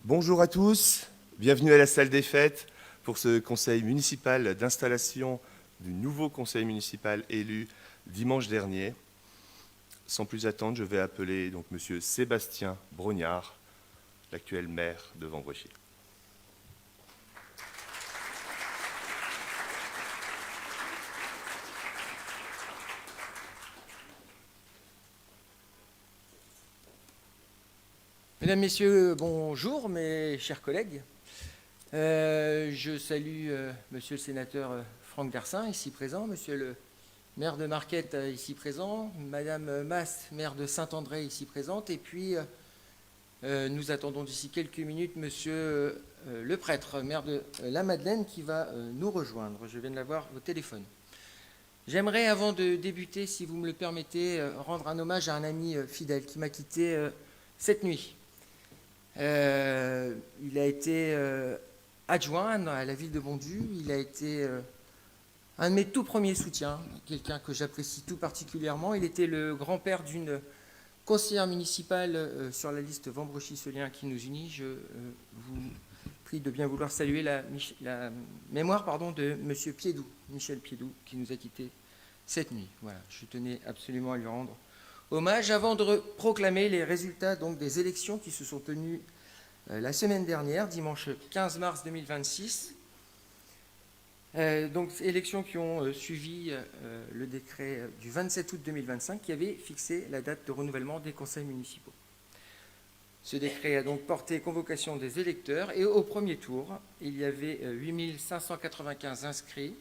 Bonjour à tous, bienvenue à la salle des fêtes pour ce conseil municipal d'installation du nouveau conseil municipal élu dimanche dernier. Sans plus attendre, je vais appeler donc Monsieur Sébastien Brognard, l'actuel maire de Vambrechy. Mesdames, Messieurs, bonjour, mes chers collègues. Je salue Monsieur le sénateur Franck Darsin, ici présent, Monsieur le maire de Marquette, ici présent, Madame Masse, maire de Saint-André, ici présente, et puis nous attendons d'ici quelques minutes Monsieur le prêtre, maire de la Madeleine, qui va nous rejoindre. Je viens de l'avoir au téléphone. J'aimerais, avant de débuter, si vous me le permettez, rendre un hommage à un ami fidèle qui m'a quitté cette nuit. Il a été adjoint à la ville de Bondu, il a été un de mes tout premiers soutiens, quelqu'un que j'apprécie tout particulièrement. Il était le grand-père d'une conseillère municipale sur la liste Vambrechy-Selien qui nous unit. Je vous prie de bien vouloir saluer la mémoire de M. Piédou, Michel Piédou, qui nous a quittés cette nuit. Voilà, je tenais absolument à lui rendre hommage avant de proclamer les résultats donc, des élections qui se sont tenues la semaine dernière, dimanche 15 mars 2026. Donc, élections qui ont suivi le décret du 27 août 2025 qui avait fixé la date de renouvellement des conseils municipaux. Ce décret a donc porté convocation des électeurs et au premier tour, il y avait 8 595 inscrits,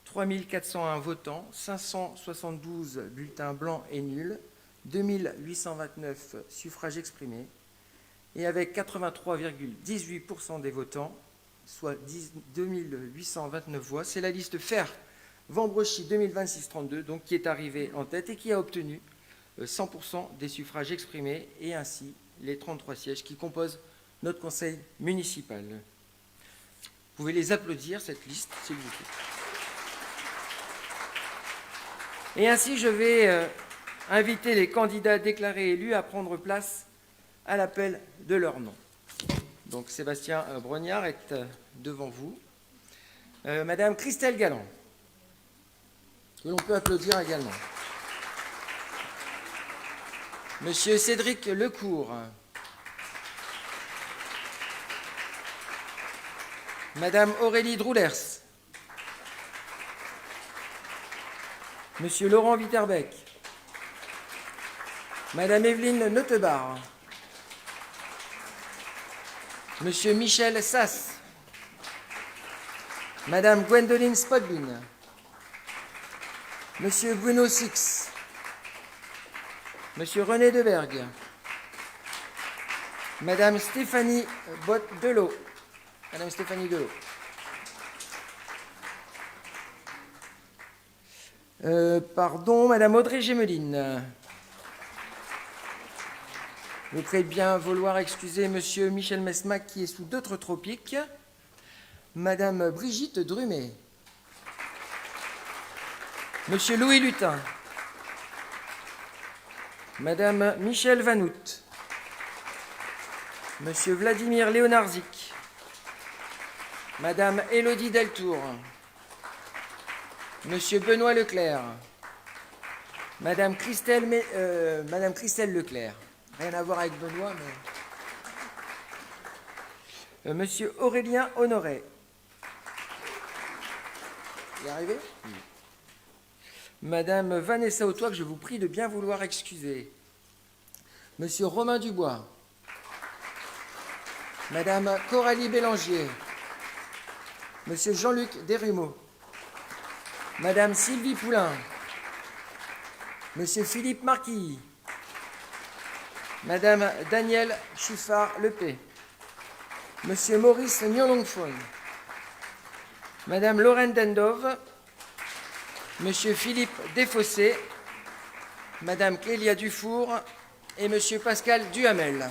3 401 votants, 572 bulletins blancs et nuls, 2 829 suffrages exprimés, et avec 83,18% des votants, soit 2 829 voix, c'est la liste FER Vambrechy 2026-32 donc, qui est arrivée en tête et qui a obtenu 100% des suffrages exprimés et ainsi les 33 sièges qui composent notre conseil municipal. Vous pouvez les applaudir, cette liste, s'il vous plaît. Et ainsi, je vais inviter les candidats déclarés élus à prendre place à l'appel de leur nom. Donc, Sébastien Brognard est devant vous. Madame Christelle Galland, que l'on peut applaudir également. Monsieur Cédric Lecourt. Madame Aurélie Droulers. Monsieur Laurent Witterbeck, Madame Evelyne Neutebar, Monsieur Michel Sass, Madame Gwendoline Spotbin, Monsieur Bruno Six, Monsieur René Debergue, Madame Stéphanie Bott-Delot, Madame Stéphanie Delot. Madame Audrey Gémeline. Vous pourrez bien vouloir excuser Monsieur Michel Mesmac qui est sous d'autres tropiques. Madame Brigitte Drumet. Monsieur Louis Lutin. Madame Michel Vanout. Monsieur Vladimir Léonardzik. Madame Élodie Deltour. Monsieur Benoît Leclerc, Madame Christelle Leclerc, rien à voir avec Benoît, mais... Monsieur Aurélien Honoré. Vous y arrivez ? Oui. Madame Vanessa Autois, que je vous prie de bien vouloir excuser. Monsieur Romain Dubois. Madame Coralie Bélangier. Monsieur Jean-Luc Desrumeaux. Madame Sylvie Poulain, Monsieur Philippe Marquis, Madame Danielle Chiffard-Lepé, Monsieur Maurice Niolongfon, Madame Lorraine Dendove, Monsieur Philippe Desfossés, Madame Clélia Dufour et Monsieur Pascal Duhamel.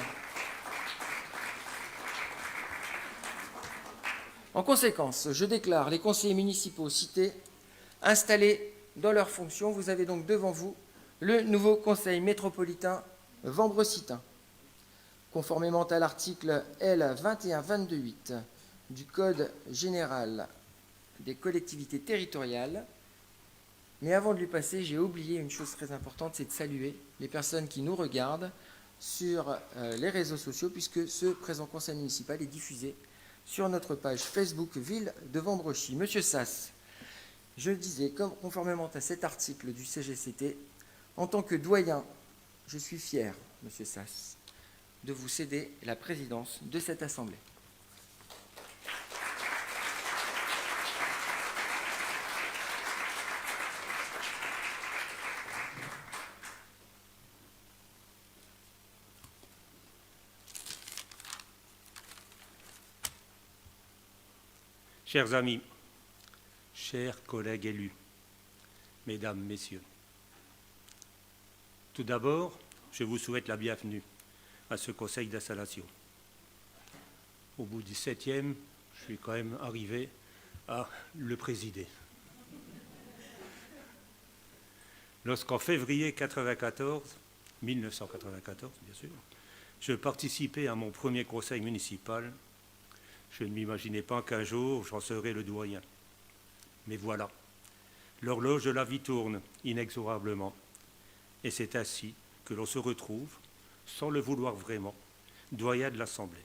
En conséquence, je déclare les conseillers municipaux cités installés dans leurs fonctions. Vous avez donc devant vous le nouveau conseil métropolitain vambreccitain. conformément à l'article L. 2122-8 du Code général des collectivités territoriales. Mais avant de lui passer, j'ai oublié une chose très importante, c'est de saluer les personnes qui nous regardent sur les réseaux sociaux, puisque ce présent conseil municipal est diffusé sur notre page Facebook Ville de Vambrochy. Monsieur Sass, je disais, conformément à cet article du CGCT, en tant que doyen, je suis fier, monsieur Sass, de vous céder la présidence de cette assemblée. Chers amis, chers collègues élus, mesdames, messieurs, tout d'abord, je vous souhaite la bienvenue à ce conseil d'installation. Au bout du 7e, je suis quand même arrivé à le présider. Lorsqu'en février 1994, bien sûr, je participais à mon premier conseil municipal, je ne m'imaginais pas qu'un jour j'en serais le doyen. Mais voilà, l'horloge de la vie tourne inexorablement. Et c'est ainsi que l'on se retrouve, sans le vouloir vraiment, doyen de l'Assemblée.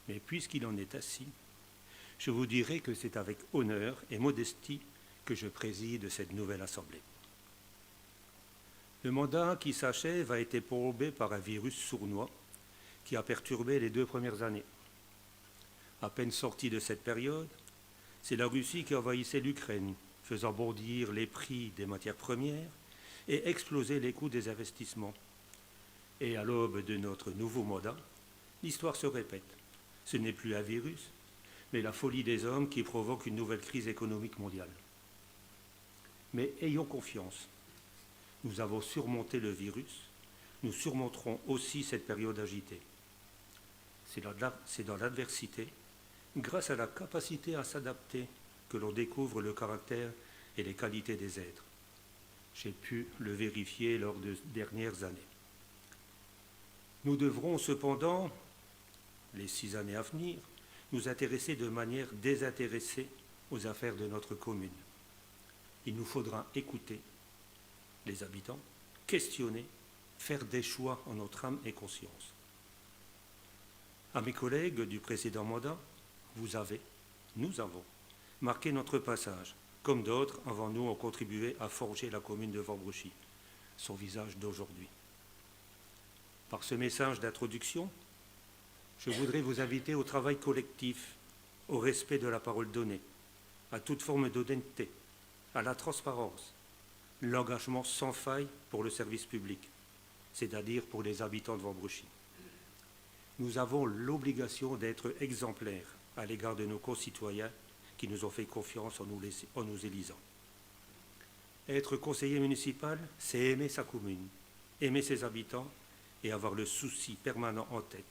Mais puisqu'il en est ainsi, je vous dirai que c'est avec honneur et modestie que je préside cette nouvelle Assemblée. Le mandat qui s'achève a été plombé par un virus sournois qui a perturbé les 2 premières années. À peine sorti de cette période, c'est la Russie qui envahissait l'Ukraine, faisant bondir les prix des matières premières et exploser les coûts des investissements. Et à l'aube de notre nouveau mandat, l'histoire se répète. Ce n'est plus un virus, mais la folie des hommes qui provoque une nouvelle crise économique mondiale. Mais ayons confiance. Nous avons surmonté le virus, nous surmonterons aussi cette période agitée. C'est dans l'adversité, grâce à la capacité à s'adapter, que l'on découvre le caractère et les qualités des êtres. J'ai pu le vérifier lors des dernières années. Nous devrons cependant, les 6 années à venir, nous intéresser de manière désintéressée aux affaires de notre commune. Il nous faudra écouter les habitants, questionner, faire des choix en notre âme et conscience. À mes collègues du précédent mandat, nous avons marqué notre passage, comme d'autres avant nous ont contribué à forger la commune de Vambrochy, son visage d'aujourd'hui. Par ce message d'introduction, je voudrais vous inviter au travail collectif, au respect de la parole donnée, à toute forme d'honnêteté, à la transparence, l'engagement sans faille pour le service public, c'est-à-dire pour les habitants de Vambrochy. Nous avons l'obligation d'être exemplaires à l'égard de nos concitoyens qui nous ont fait confiance en nous élisant. Être conseiller municipal, c'est aimer sa commune, aimer ses habitants et avoir le souci permanent en tête.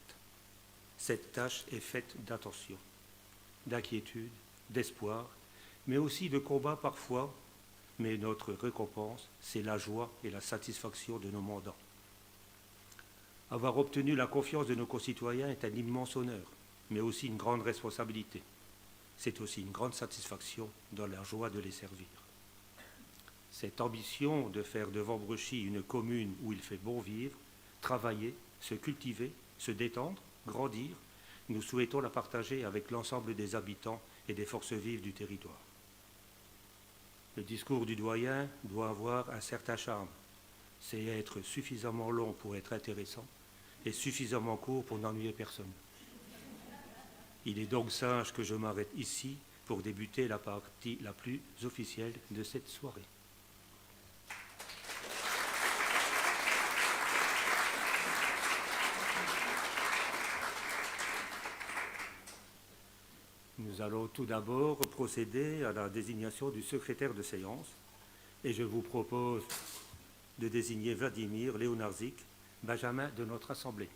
Cette tâche est faite d'attention, d'inquiétude, d'espoir, mais aussi de combat parfois, mais notre récompense, c'est la joie et la satisfaction de nos mandats. Avoir obtenu la confiance de nos concitoyens est un immense honneur, mais aussi une grande responsabilité. C'est aussi une grande satisfaction dans la joie de les servir. Cette ambition de faire de Vambrochy une commune où il fait bon vivre, travailler, se cultiver, se détendre, grandir, nous souhaitons la partager avec l'ensemble des habitants et des forces vives du territoire. Le discours du doyen doit avoir un certain charme. C'est être suffisamment long pour être intéressant et suffisamment court pour n'ennuyer personne. Il est donc sage que je m'arrête ici pour débuter la partie la plus officielle de cette soirée. Nous allons tout d'abord procéder à la désignation du secrétaire de séance et je vous propose de désigner Vladimir Léonardzik, Benjamin de notre Assemblée.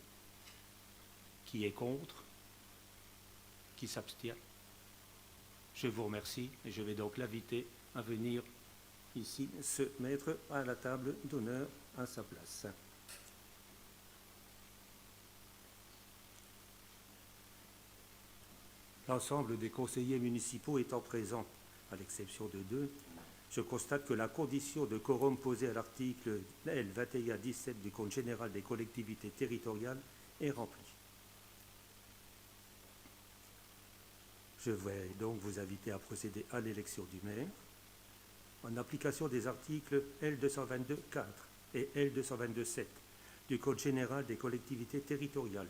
Qui est contre? Qui s'abstient? Je vous remercie et je vais donc l'inviter à venir ici se mettre à la table d'honneur à sa place. L'ensemble des conseillers municipaux étant présents, à l'exception de 2, je constate que la condition de quorum posée à l'article L 21-17 du Code général des collectivités territoriales est remplie. Je vais donc vous inviter à procéder à l'élection du maire. En application des articles L 222-4 et L 222-7 du Code général des collectivités territoriales,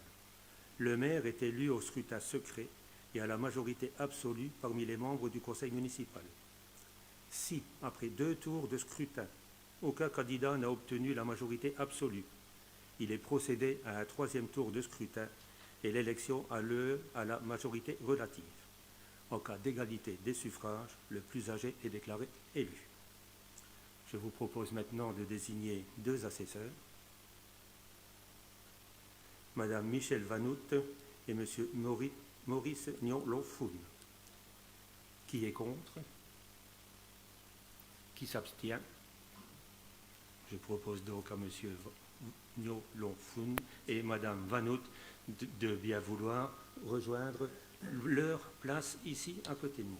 le maire est élu au scrutin secret et à la majorité absolue parmi les membres du conseil municipal. Si, après 2 tours de scrutin, aucun candidat n'a obtenu la majorité absolue, il est procédé à un 3e tour de scrutin et l'élection a lieu à la majorité relative. En cas d'égalité des suffrages, le plus âgé est déclaré élu. Je vous propose maintenant de désigner 2 assesseurs, Madame Michèle Vanout et Monsieur Maurice Nion-Lonfoun. Qui est contre? Qui s'abstient? Je propose donc à Monsieur Nion-Lonfoun et Madame Vanout de bien vouloir rejoindre leur place ici à côté de moi.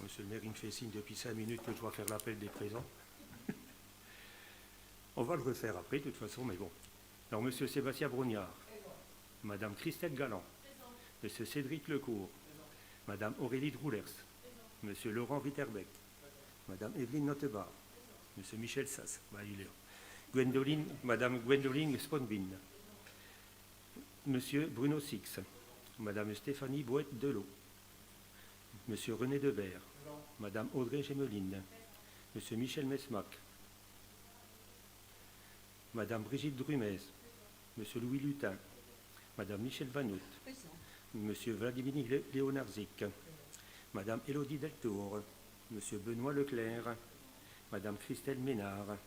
Monsieur le maire, il me fait signe depuis 5 minutes que je dois faire l'appel des présents. On va le refaire après, de toute façon, mais bon. Alors, Monsieur Sébastien Brognard, Madame Christelle Galland, Monsieur Cédric Lecourt, Madame Aurélie Droulers, Monsieur Laurent Witterbeck, Madame Evelyne Nottebar, Monsieur Michel Sass, Madame Gwendoline Sponbin, Monsieur Bruno Six, Madame Stéphanie Bouette-Delot, Monsieur René Debert, Madame Audrey Gemeline, Monsieur Michel Mesmac, Madame Brigitte Drumez, Monsieur Louis Lutin, Madame Michèle Vanout, Monsieur Vladimir Léonardzik, Madame Élodie Deltour, Monsieur Benoît Leclerc, Madame Christelle Ménard,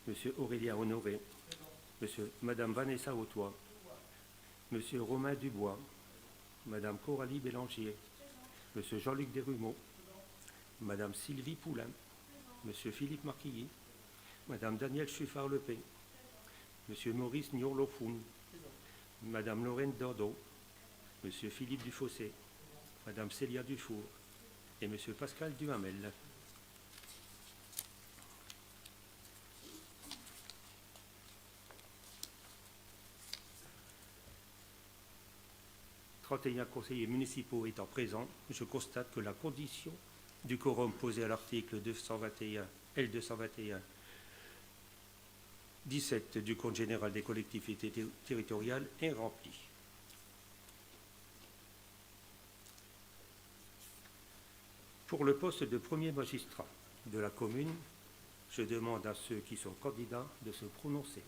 Monsieur Aurélien Honoré, Madame Vanessa Autois, Monsieur Romain Dubois, Madame Coralie Bélanger, Monsieur Jean-Luc Desrumeaux, Madame Sylvie Poulain, Monsieur Philippe Marquilly, Madame Danielle Chuffard-Lepé, Monsieur Maurice Nion-Lonfoun, Madame Lorraine Dordeau, Monsieur Philippe Dufossé, Madame Célia Dufour et Monsieur Pascal Duhamel. « 31 conseillers municipaux étant présents, je constate que la condition du quorum posé à l'article 221, L221, 17 du Code général des collectivités territoriales est remplie. Pour le poste de premier magistrat de la commune, je demande à ceux qui sont candidats de se prononcer.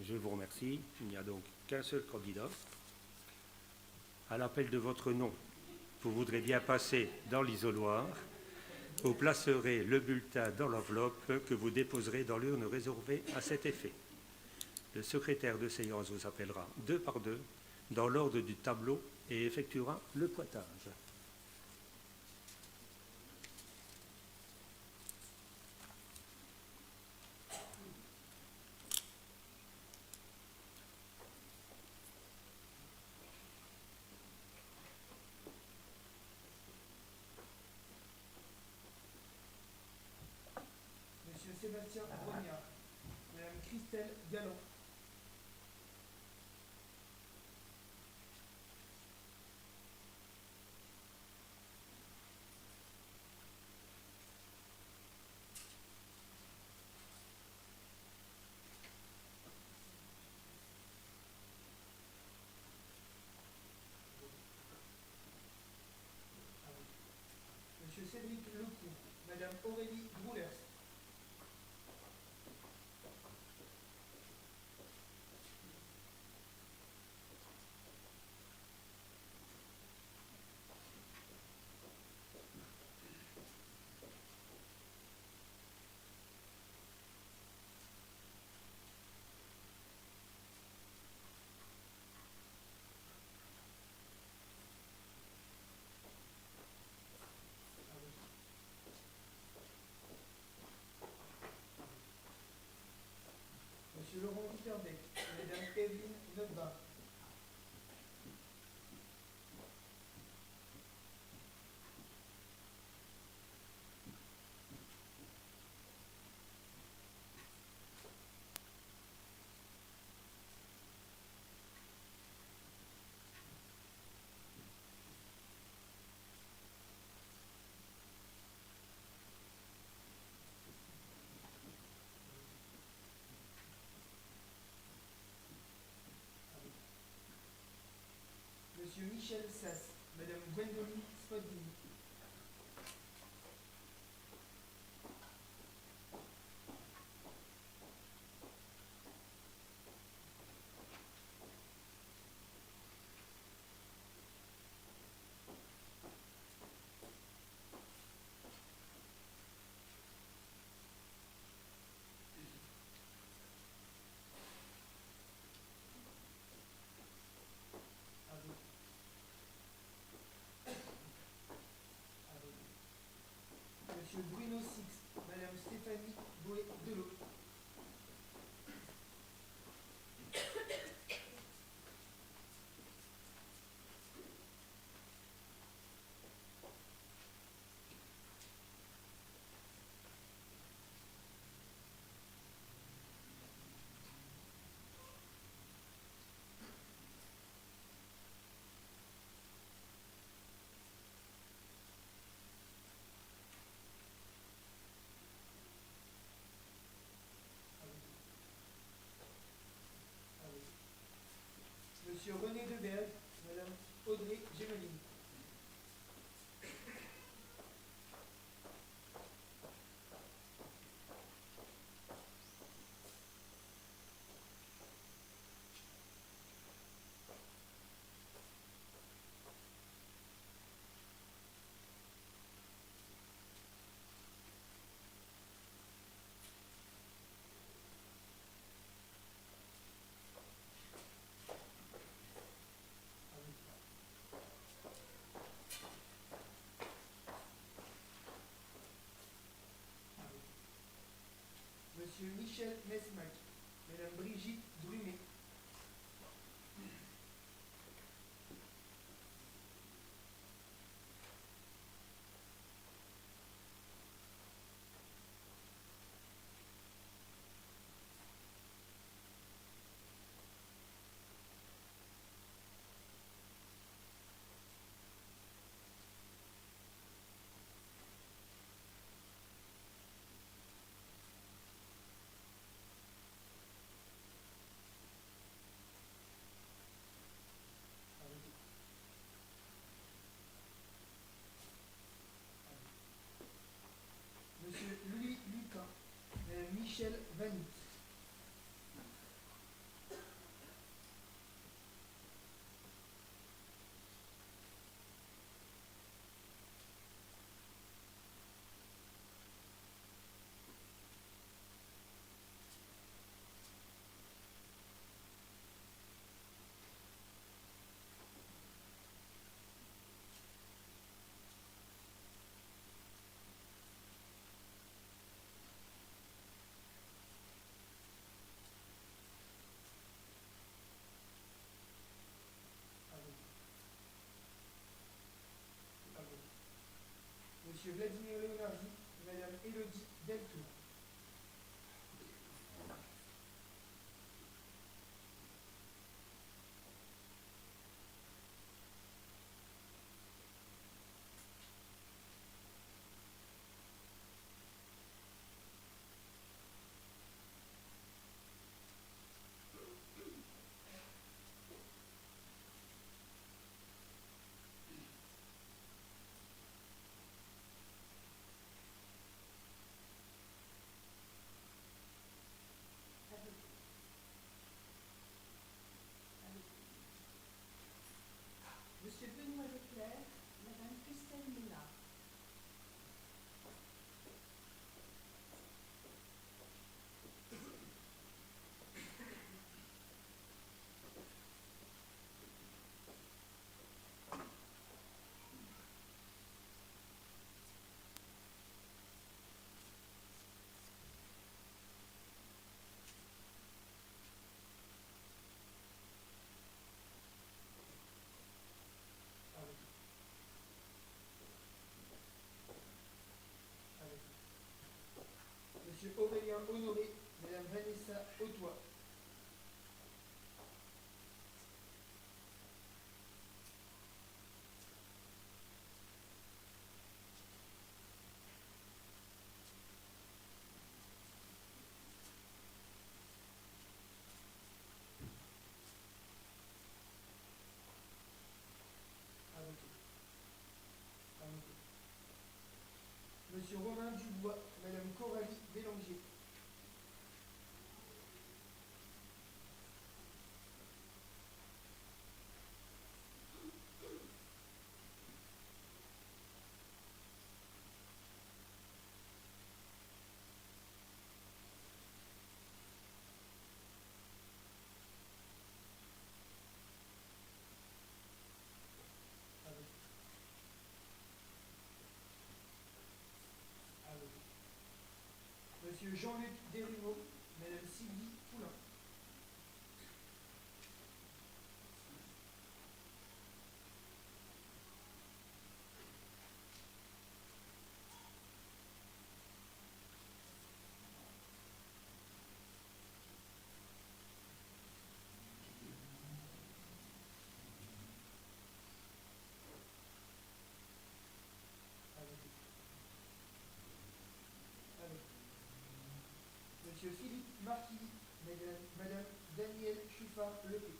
Je vous remercie. Il n'y a donc qu'un seul candidat. À l'appel de votre nom, vous voudrez bien passer dans l'isoloir. Vous placerez le bulletin dans l'enveloppe que vous déposerez dans l'urne réservée à cet effet. Le secrétaire de séance vous appellera 2 par 2 dans l'ordre du tableau et effectuera le pointage. Monsieur Sébastien Brognard, Madame Christelle Galland, Monsieur Cédric Lecourt, Madame Aurélie Droulers, Michel Sass, Madame Gwendoline Spodini. Monsieur Bruno Six, Madame Stéphanie Boé-Delot. Monsieur René Deberge, Madame Audrey Gemeline. Monsieur Michel Mesmac, Madame Brigitte Drumet. Monsieur Louis Lucas, Madame Michel Vanny. Monsieur Vladimir Leonardi, Madame Élodie Deltour. Monsieur Benoît Leclerc, Madame Christelle Ménard. Monsieur Aurélien Honoré, Madame Vanessa Autois. Monsieur Romain Dubois, Madame Coralie Bélanger. Monsieur Jean-Luc Desrumeaux, Madame Sylvie Poulain. Monsieur Philippe Marquis, Madame Danielle Chouffard-Lepé.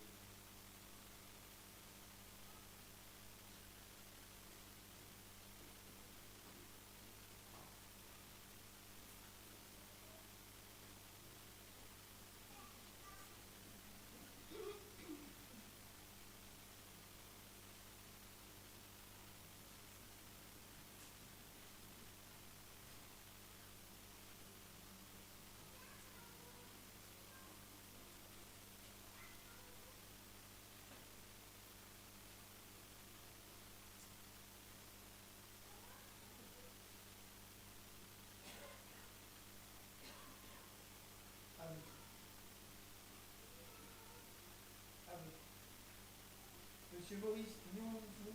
Monsieur Maurice Nyonfou,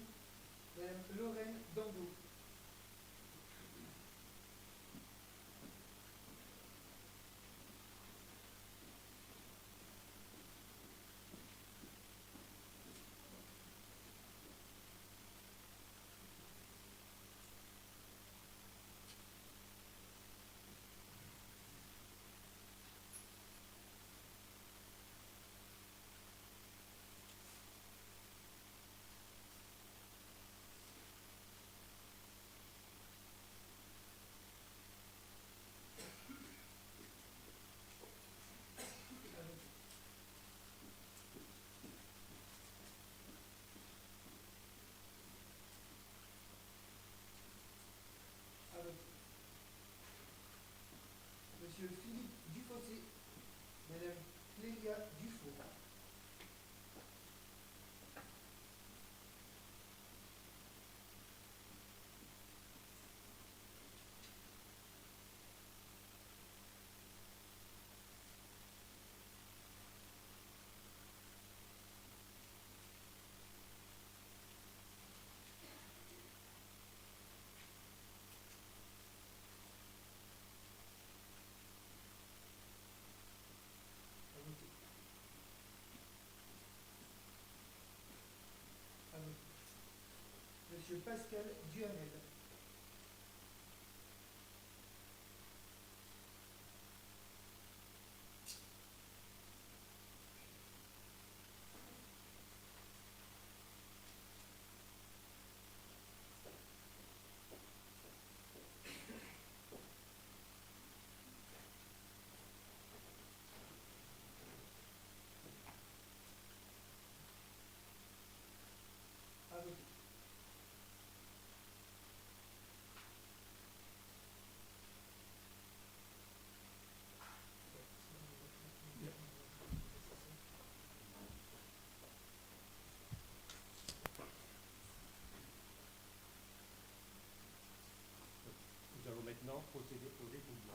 Madame Lorraine Dando. Monsieur Philippe Dufossé, Madame Clélia Dufour. Monsieur Pascal Duhamel. Nous allons maintenant procéder au dépouillement.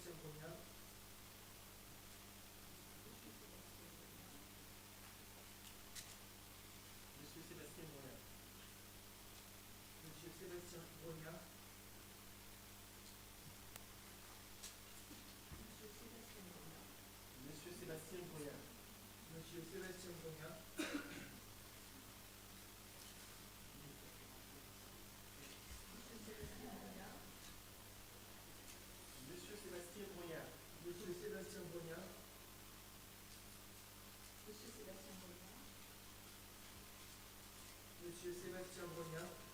Sébastien Brognard. Monsieur Sébastien Brognard. Monsieur Sébastien Brognard. Monsieur Sébastien Brognard. Monsieur Sébastien Brognard. Monsieur Sébastien Brognard. Monsieur Sébastien Brognard. Monsieur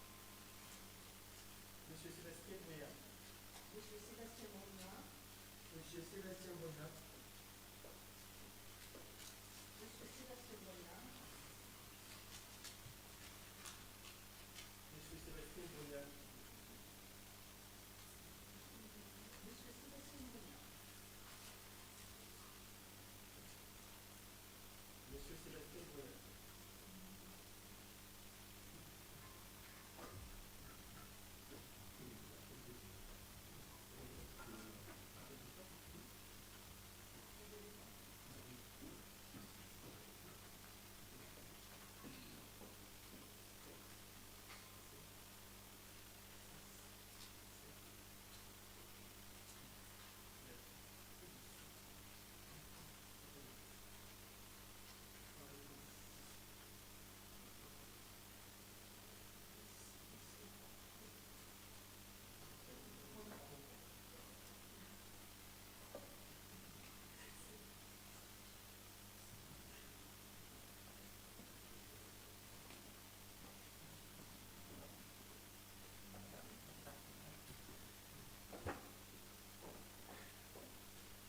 Sébastien Brognard. Monsieur Sébastien Brognard. Monsieur Sébastien Brognard. Monsieur Sébastien Brognard. Monsieur Sébastien Brognard. Monsieur Sébastien Brognard. Monsieur Sébastien Brognard. Monsieur Sébastien Brognard. Monsieur Sébastien Brognard.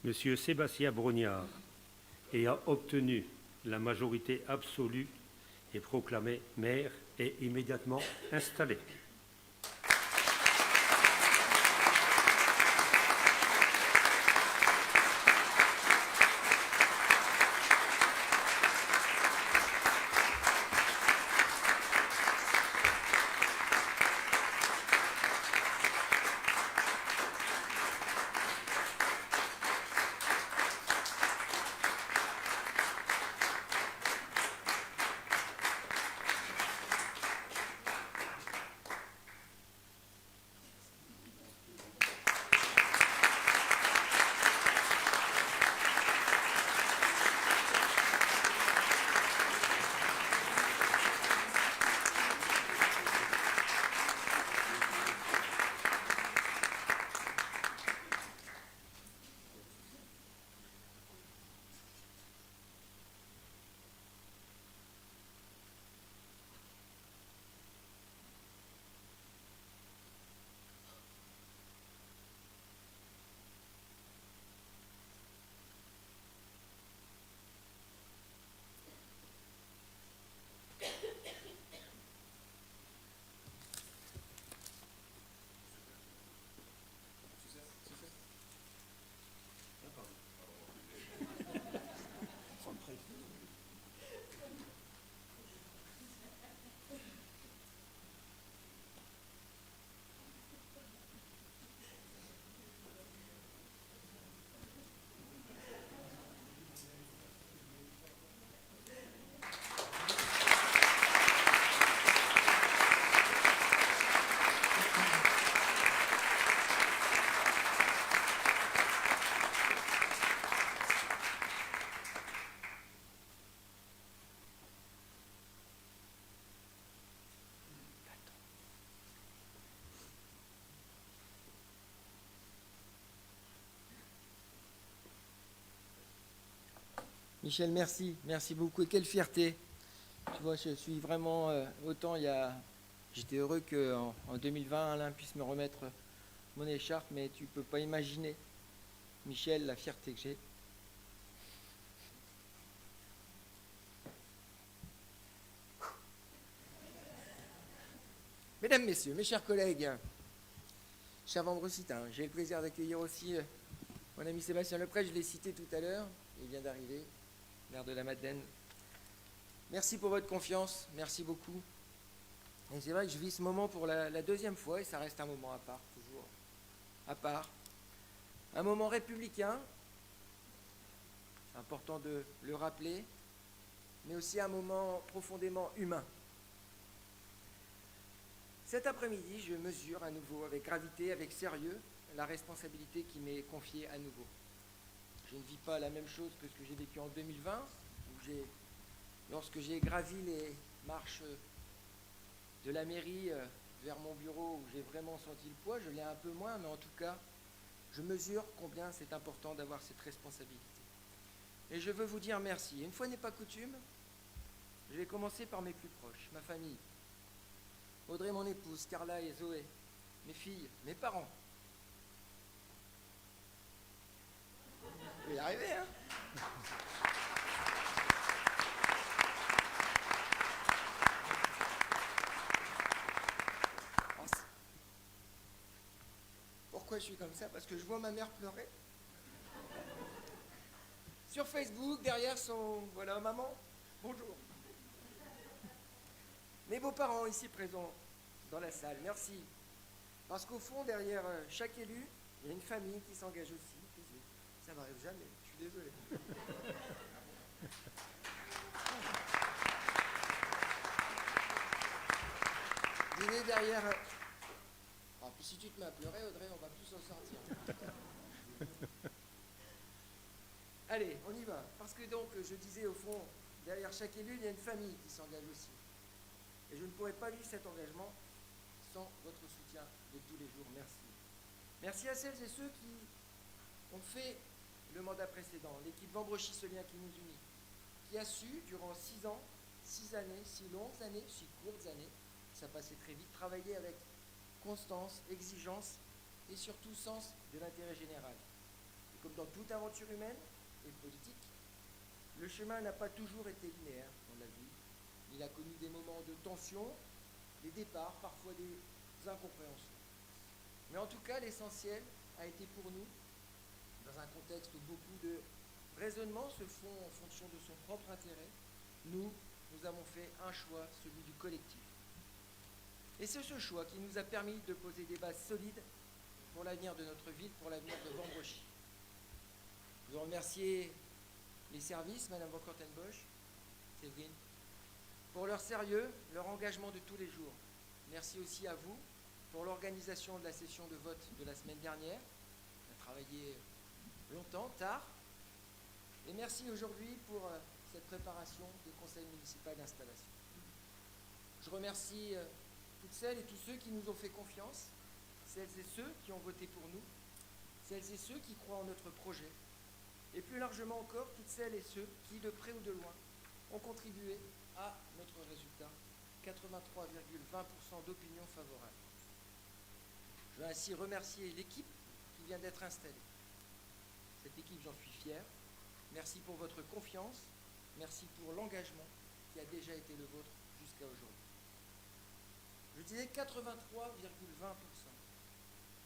Monsieur Sébastien Brognard ayant obtenu la majorité absolue est proclamé maire et immédiatement installé. Michel, merci. Merci beaucoup. Et quelle fierté. Tu vois, je suis vraiment... autant j'étais heureux qu'en 2020, Alain puisse me remettre mon écharpe, mais tu ne peux pas imaginer, Michel, la fierté que j'ai. Mesdames, Messieurs, mes chers collègues, chers Vendressitains, j'ai le plaisir d'accueillir aussi mon ami Sébastien Leprêtre, je l'ai cité tout à l'heure, il vient d'arriver, maire de la Madeleine. Merci pour votre confiance, merci beaucoup. Et c'est vrai que je vis ce moment pour la deuxième fois, et ça reste un moment à part, toujours à part. Un moment républicain, c'est important de le rappeler, mais aussi un moment profondément humain. Cet après-midi, je mesure à nouveau avec gravité, avec sérieux, la responsabilité qui m'est confiée à nouveau. Je ne vis pas la même chose que ce que j'ai vécu en 2020, où lorsque j'ai gravi les marches de la mairie vers mon bureau, où j'ai vraiment senti le poids, je l'ai un peu moins, mais en tout cas, je mesure combien c'est important d'avoir cette responsabilité. Et je veux vous dire merci. Une fois n'est pas coutume, je vais commencer par mes plus proches, ma famille. Audrey, mon épouse, Carla et Zoé, mes filles, mes parents. Je vais y arriver, hein? Pourquoi je suis comme ça? Parce que je vois ma mère pleurer. Sur Facebook, derrière son... Voilà, maman, bonjour. Mes beaux-parents ici présents dans la salle, merci. Parce qu'au fond, derrière chaque élu, il y a une famille qui s'engage aussi. Ça m'arrive jamais, je suis désolé. Il est derrière... Ah, puis si tu te mets à pleurer, Audrey, on va plus s'en sortir. Allez, on y va. Parce que donc, je disais au fond, derrière chaque élu, il y a une famille qui s'engage aussi. Et je ne pourrais pas vivre cet engagement sans votre soutien de tous les jours. Merci. Merci à celles et ceux qui ont fait le mandat précédent, l'équipe Vambrochy-Solien qui nous unit, qui a su, durant 6 ans, 6 années, 6 longues années, 6 courtes années, ça passait très vite, travailler avec constance, exigence et surtout sens de l'intérêt général. Et comme dans toute aventure humaine et politique, le chemin n'a pas toujours été linéaire dans la vie. Il a connu des moments de tension, des départs, parfois des incompréhensions. Mais en tout cas, l'essentiel a été pour nous, dans un contexte où beaucoup de raisonnements se font en fonction de son propre intérêt, nous avons fait un choix, celui du collectif. Et c'est ce choix qui nous a permis de poser des bases solides pour l'avenir de notre ville, pour l'avenir de Vambrochy. Je veux remercier les services, Madame Van Kortenbosch, Séverine, pour leur sérieux, leur engagement de tous les jours. Merci aussi à vous pour l'organisation de la session de vote de la semaine dernière. On a travaillé longtemps, tard. Et merci aujourd'hui pour cette préparation du conseil municipal d'installation. Je remercie toutes celles et tous ceux qui nous ont fait confiance, celles et ceux qui ont voté pour nous, celles et ceux qui croient en notre projet, et plus largement encore, toutes celles et ceux qui, de près ou de loin, ont contribué à notre résultat, 83,20% d'opinion favorable. Je veux ainsi remercier l'équipe qui vient d'être installée. Cette équipe, j'en suis fier. Merci pour votre confiance, merci pour l'engagement qui a déjà été le vôtre jusqu'à aujourd'hui. Je disais 83,20%.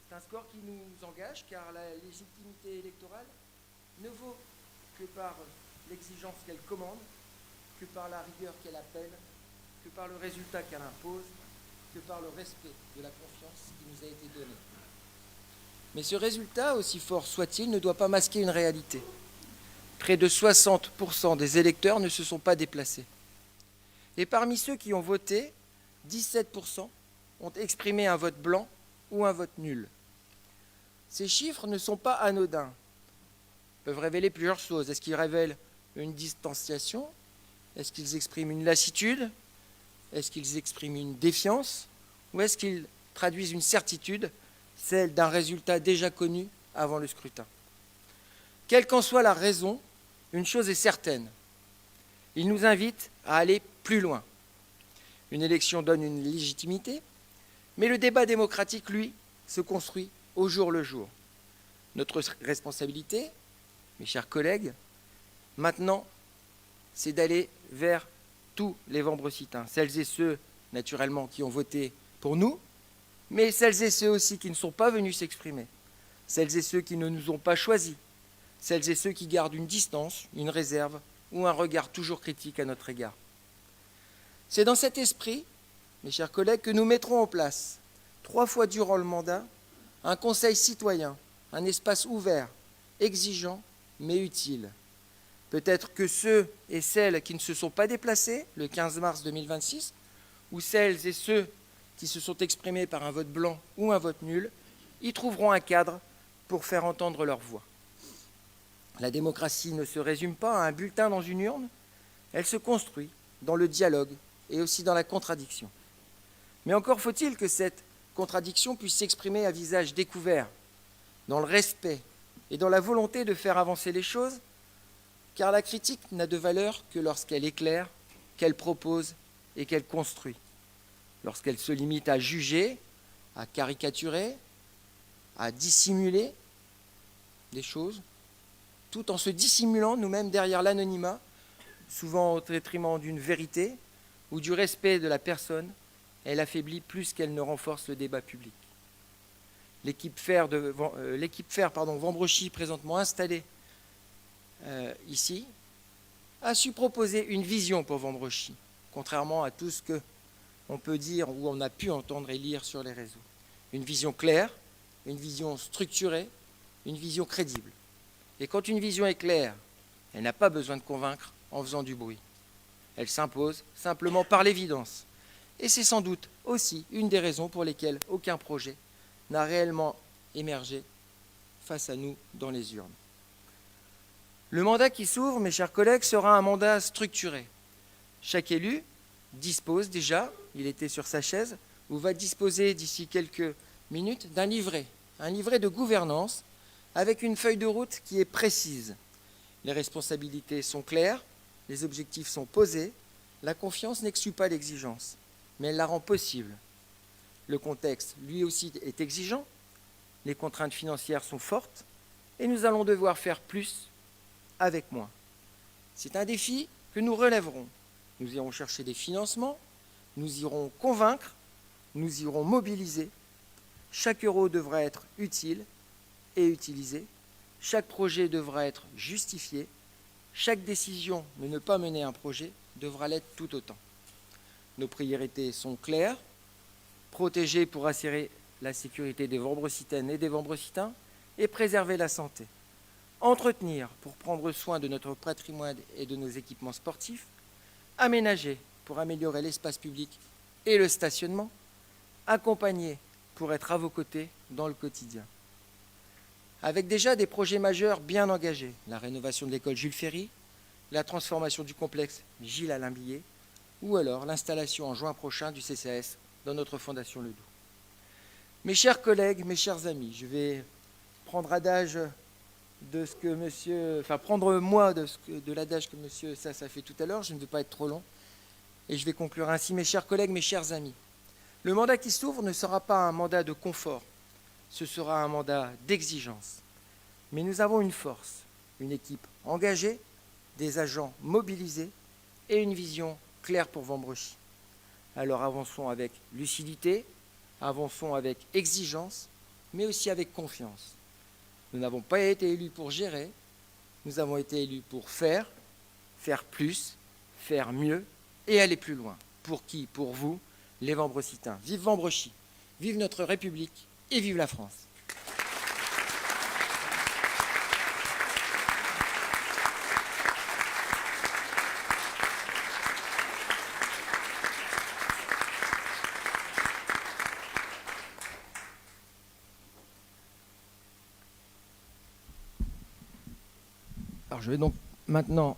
C'est un score qui nous engage car la légitimité électorale ne vaut que par l'exigence qu'elle commande, que par la rigueur qu'elle appelle, que par le résultat qu'elle impose, que par le respect de la confiance qui nous a été donnée. Mais ce résultat, aussi fort soit-il, ne doit pas masquer une réalité. Près de 60% des électeurs ne se sont pas déplacés. Et parmi ceux qui ont voté, 17% ont exprimé un vote blanc ou un vote nul. Ces chiffres ne sont pas anodins. Ils peuvent révéler plusieurs choses. Est-ce qu'ils révèlent une distanciation? Est-ce qu'ils expriment une lassitude? Est-ce qu'ils expriment une défiance? Ou est-ce qu'ils traduisent une certitude, celle d'un résultat déjà connu avant le scrutin? Quelle qu'en soit la raison, une chose est certaine. Il nous invite à aller plus loin. Une élection donne une légitimité, mais le débat démocratique, lui, se construit au jour le jour. Notre responsabilité, mes chers collègues, maintenant, c'est d'aller vers tous les Vambrocitains, celles et ceux, naturellement, qui ont voté pour nous, mais celles et ceux aussi qui ne sont pas venus s'exprimer, celles et ceux qui ne nous ont pas choisis, celles et ceux qui gardent une distance, une réserve ou un regard toujours critique à notre égard. C'est dans cet esprit, mes chers collègues, que nous mettrons en place, 3 fois durant le mandat, un conseil citoyen un espace ouvert, exigeant, mais utile. Peut-être que ceux et celles qui ne se sont pas déplacés le 15 mars 2026, ou celles et ceux qui se sont exprimés par un vote blanc ou un vote nul, y trouveront un cadre pour faire entendre leur voix. La démocratie ne se résume pas à un bulletin dans une urne, elle se construit dans le dialogue et aussi dans la contradiction. Mais encore faut-il que cette contradiction puisse s'exprimer à visage découvert, dans le respect et dans la volonté de faire avancer les choses, car la critique n'a de valeur que lorsqu'elle éclaire, qu'elle propose et qu'elle construit. Lorsqu'elle se limite à juger, à caricaturer, à dissimuler des choses, tout en se dissimulant nous-mêmes derrière l'anonymat, souvent au détriment d'une vérité ou du respect de la personne, elle affaiblit plus qu'elle ne renforce le débat public. L'équipe fer Vambrochy, présentement installée ici, a su proposer une vision pour Vambrochy, contrairement à tout ce qu'on peut dire ou on a pu entendre et lire sur les réseaux. Une vision claire, une vision structurée, une vision crédible. Et quand une vision est claire, elle n'a pas besoin de convaincre en faisant du bruit. Elle s'impose simplement par l'évidence. Et c'est sans doute aussi une des raisons pour lesquelles aucun projet n'a réellement émergé face à nous dans les urnes. Le mandat qui s'ouvre, mes chers collègues, sera un mandat structuré. Chaque élu dispose déjà, il était sur sa chaise, ou va disposer d'ici quelques minutes d'un livret, un livret de gouvernance avec une feuille de route qui est précise. Les responsabilités sont claires, les objectifs sont posés, la confiance n'exclut pas l'exigence, mais elle la rend possible. Le contexte, lui aussi, est exigeant, les contraintes financières sont fortes, et nous allons devoir faire plus avec moins. C'est un défi que nous relèverons. Nous irons chercher des financements, nous irons convaincre, nous irons mobiliser. Chaque euro devra être utile et utilisé. Chaque projet devra être justifié. Chaque décision de ne pas mener un projet devra l'être tout autant. Nos priorités sont claires. Protéger pour assurer la sécurité des Vambrocitaines et des Vambrocitains et préserver la santé. Entretenir pour prendre soin de notre patrimoine et de nos équipements sportifs. Aménager pour améliorer l'espace public et le stationnement. Accompagner pour être à vos côtés dans le quotidien. Avec déjà des projets majeurs bien engagés, la rénovation de l'école Jules Ferry, la transformation du complexe Gilles Alain Billet, ou alors l'installation en juin prochain du CCAS dans notre fondation Ledoux. Mes chers collègues, mes chers amis, je vais prendre adage de ce que prendre moi de l'adage que monsieur Sass a fait tout à l'heure, je ne veux pas être trop long, et je vais conclure ainsi, mes chers collègues, mes chers amis. Le mandat qui s'ouvre ne sera pas un mandat de confort, ce sera un mandat d'exigence. Mais nous avons une force, une équipe engagée, des agents mobilisés et une vision claire pour Vambrochy. Alors avançons avec lucidité, avançons avec exigence, mais aussi avec confiance. Nous n'avons pas été élus pour gérer, nous avons été élus pour faire plus, faire mieux et aller plus loin. Pour qui? Pour vous, les Vambrocitains. Vive Vambrochy, vive notre République et vive la France. Alors je vais donc maintenant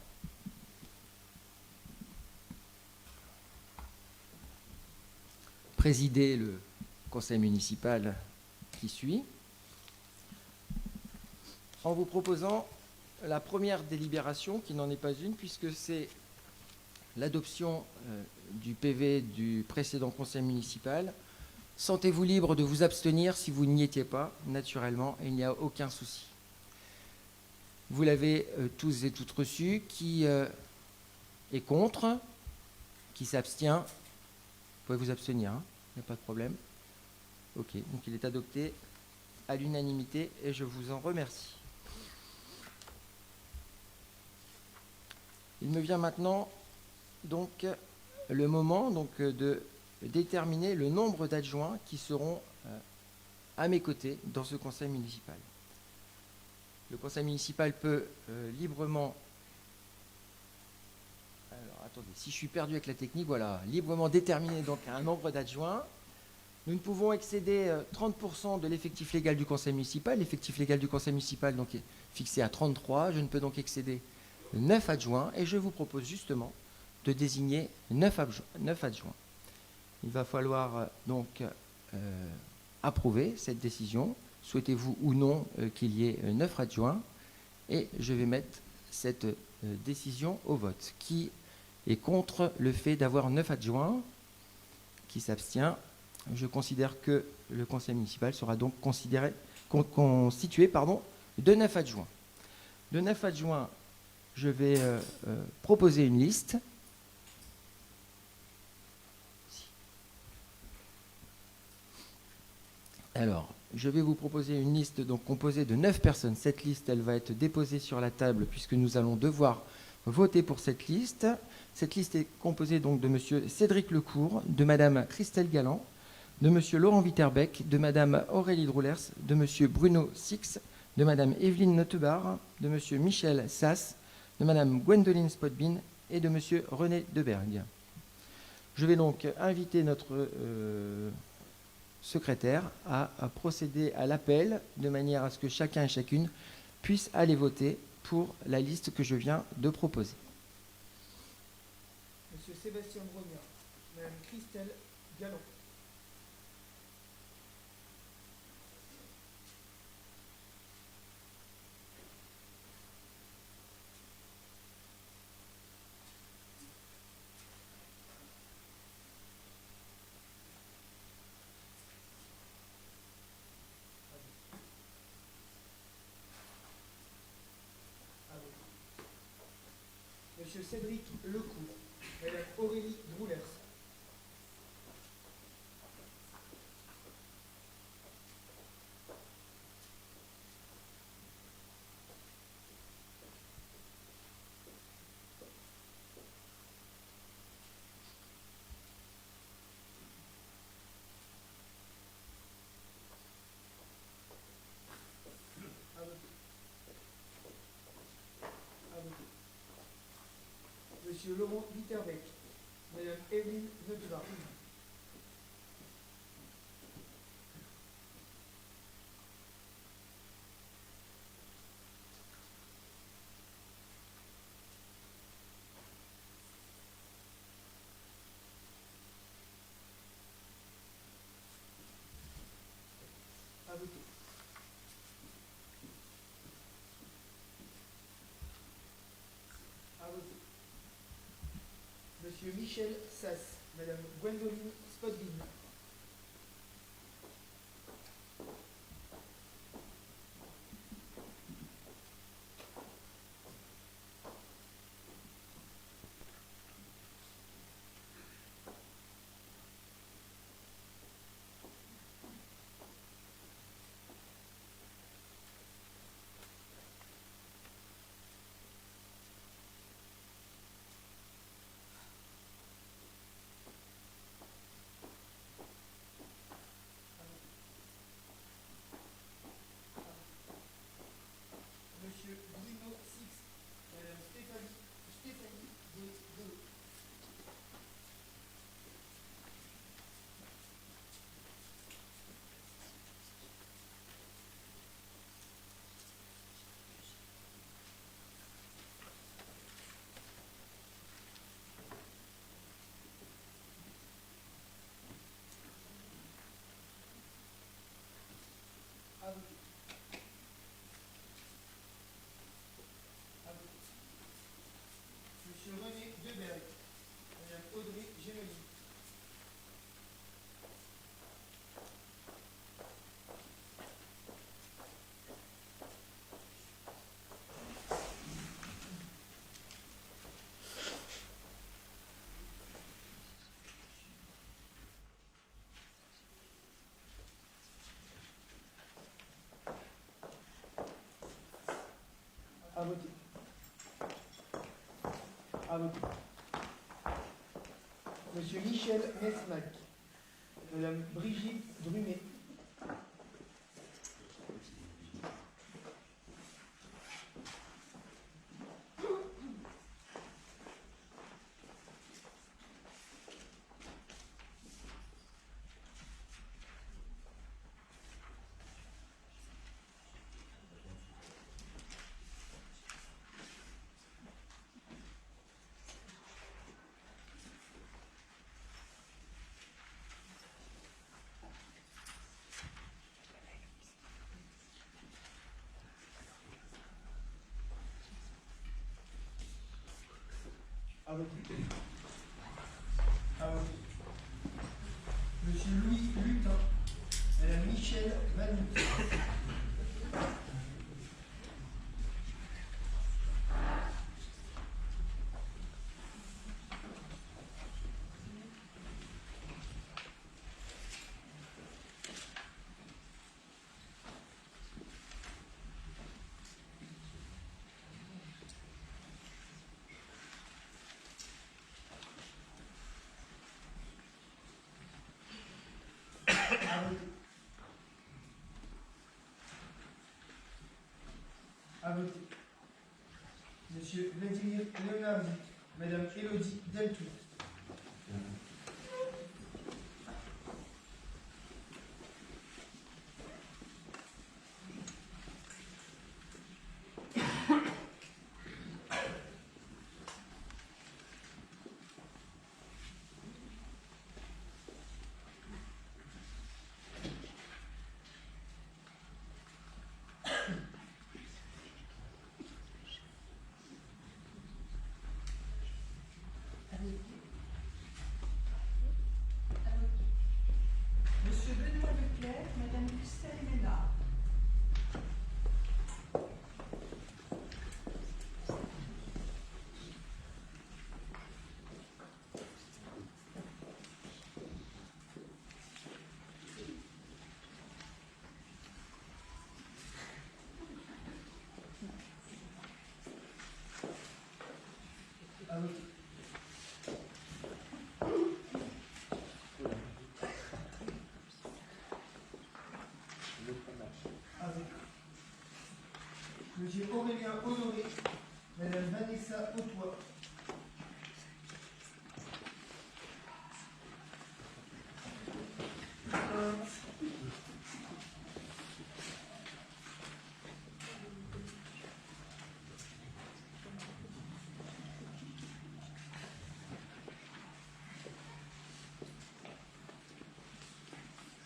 présider le conseil municipal qui suit, en vous proposant la première délibération, qui n'en est pas une, puisque c'est l'adoption du PV du précédent conseil municipal. Sentez-vous libre de vous abstenir si vous n'y étiez pas, naturellement, et il n'y a aucun souci. Vous l'avez tous et toutes reçu. Qui est contre? Qui s'abstient? Vous pouvez vous abstenir, hein, il n'y a pas de problème. Ok, donc il est adopté à l'unanimité et je vous en remercie. Il me vient maintenant donc le moment de déterminer le nombre d'adjoints qui seront à mes côtés dans ce conseil municipal. le conseil municipal peut librement... Alors, attendez, si je suis perdu avec la technique, voilà, librement déterminer donc un nombre d'adjoints. Nous ne pouvons excéder 30% de l'effectif légal du conseil municipal. L'effectif légal du conseil municipal donc, est fixé à 33. Je ne peux donc excéder 9 adjoints et je vous propose justement de désigner 9 adjoints. Il va falloir donc approuver cette décision. Souhaitez-vous ou non qu'il y ait 9 adjoints? Et je vais mettre cette décision au vote. Qui est contre le fait d'avoir 9 adjoints? Qui s'abstient? Je considère que le conseil municipal sera donc constitué de 9 adjoints. De 9 adjoints, je vais proposer une liste. Alors, je vais vous proposer une liste donc composée de 9 personnes. Cette liste, elle va être déposée sur la table puisque nous allons devoir voter pour cette liste. Cette liste est composée donc de M. Cédric Lecourt, de Mme Christelle Galland, de M. Laurent Witterbeck, de Mme Aurélie Droulers, de M. Bruno Six, de Mme Evelyne Notebar, de M. Michel Sass, de Mme Gwendoline Spotbin et de M. René Deberg. Je vais donc inviter notre secrétaire à procéder à l'appel de manière à ce que chacun et chacune puisse aller voter pour la liste que je viens de proposer. Monsieur Sébastien Brognard, Madame Christelle Galland. Monsieur Cédric Lecourt, Madame Aurélie Droulers. Monsieur Laurent Witterbeck, Madame Evelyne Notebar. À voter. À voter. Monsieur Michel Sass, Madame Gwendoline Spotbin. Monsieur Bruno Six, Madame Stéphanie Delot. À voter. À voter. Monsieur René Deberg, Madame Audrey Gémely. À voter. À voter. Monsieur Michel Mesmac, Madame Brigitte Drumet. À voter. À voter. Monsieur Louis Lutin. Madame Michèle Vanout. À voter. Monsieur Vladimir Leonardi. Madame Élodie Deltour. Monsieur Benoît Leclerc, Madame Christelle Ménard. À voter. À voter. Monsieur Aurélien Honoré. Madame Vanessa Autois.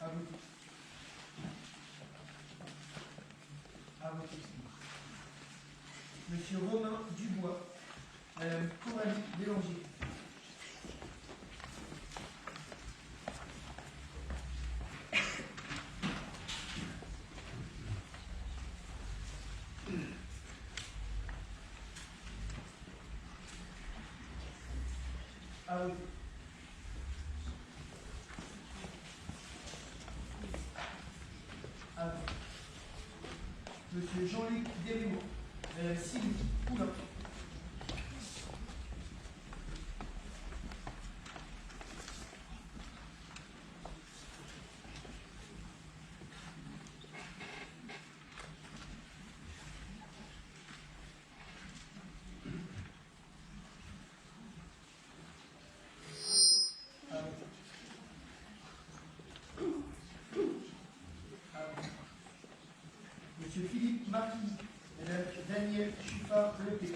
À voter. À voter. Monsieur Romain Dubois. Madame Coralie Bélanger. À voter. À voter. Monsieur Jean-Luc Desrémaux. Madame Sylvie Poulain. À voter. À voter. Monsieur Philippe Marquis. Madame Danielle Chuffard-Leté.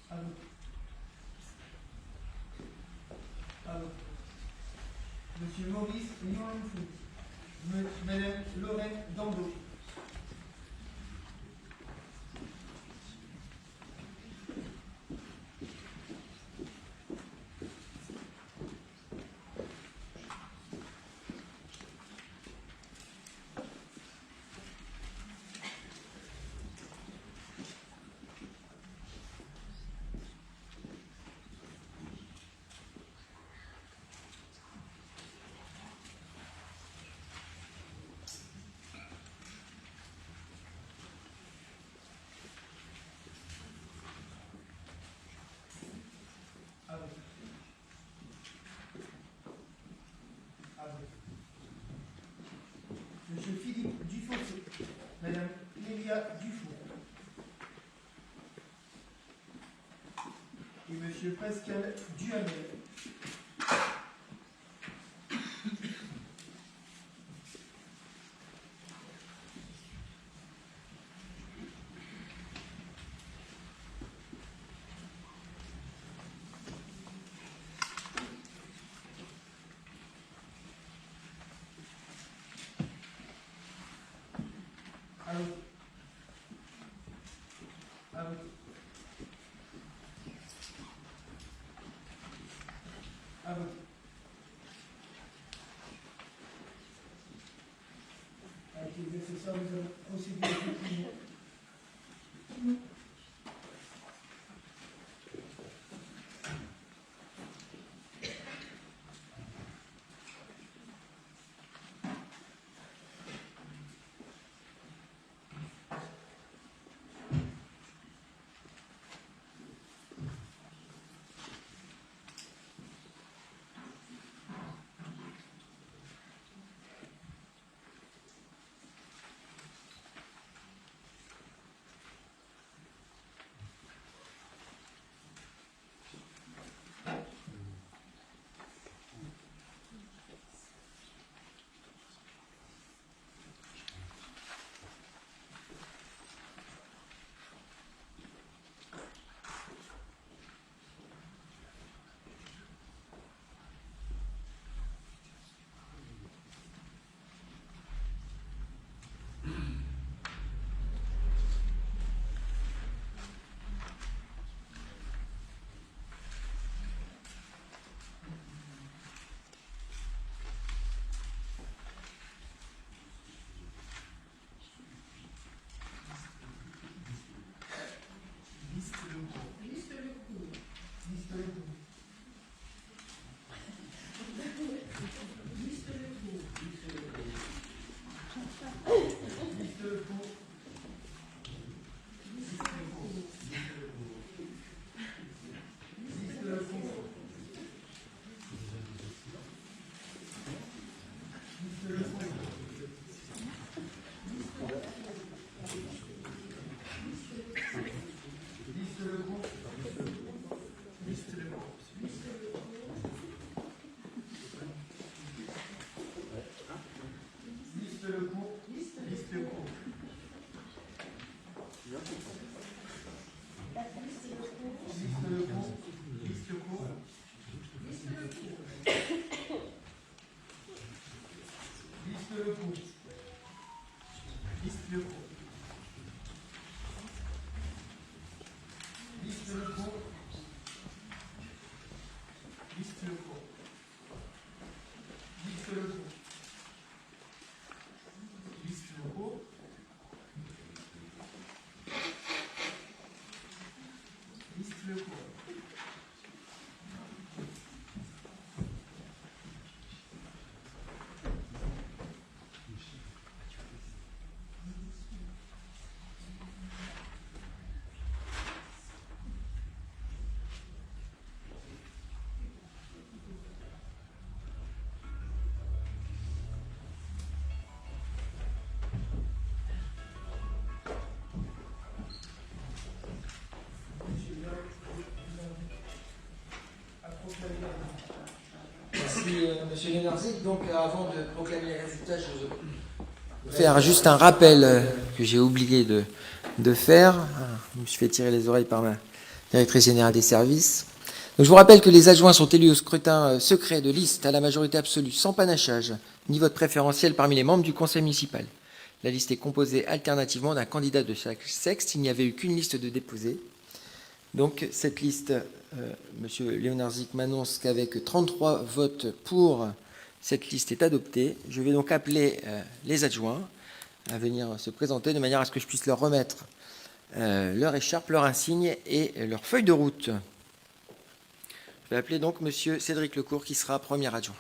À voter. À voter. Monsieur Maurice Lyon-Foot. Madame Lorraine Dambeau. Monsieur Pascal Duhamel. À voter. À voter. À voter. Avec les accessoires, nous allons procéder au dépouillement. Merci, Monsieur Léonardzic. Donc, avant de proclamer les résultats, je vais faire juste un rappel que j'ai oublié de faire. Je me suis fait tirer les oreilles par ma directrice générale des services. Donc, je vous rappelle que les adjoints sont élus au scrutin secret de liste à la majorité absolue, sans panachage, ni vote préférentiel parmi les membres du conseil municipal. La liste est composée alternativement d'un candidat de chaque sexe. Il n'y avait eu qu'une liste de déposés. Donc, cette liste, M. Léonardzic m'annonce qu'avec 33 votes pour, cette liste est adoptée. Je vais donc appeler les adjoints à venir se présenter de manière à ce que je puisse leur remettre leur écharpe, leur insigne et leur feuille de route. Je vais appeler donc M. Cédric Lecourt qui sera premier adjoint.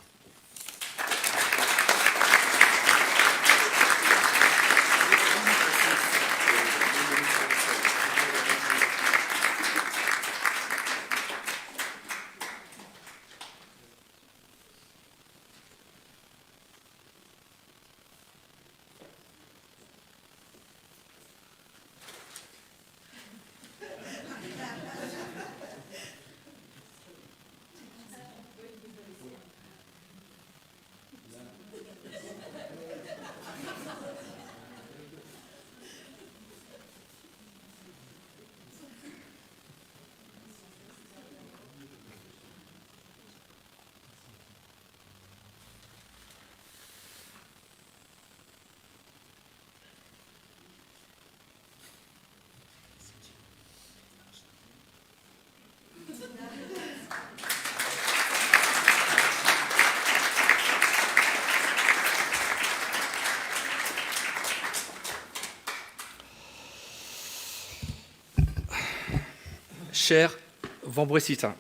chers Vambressitains,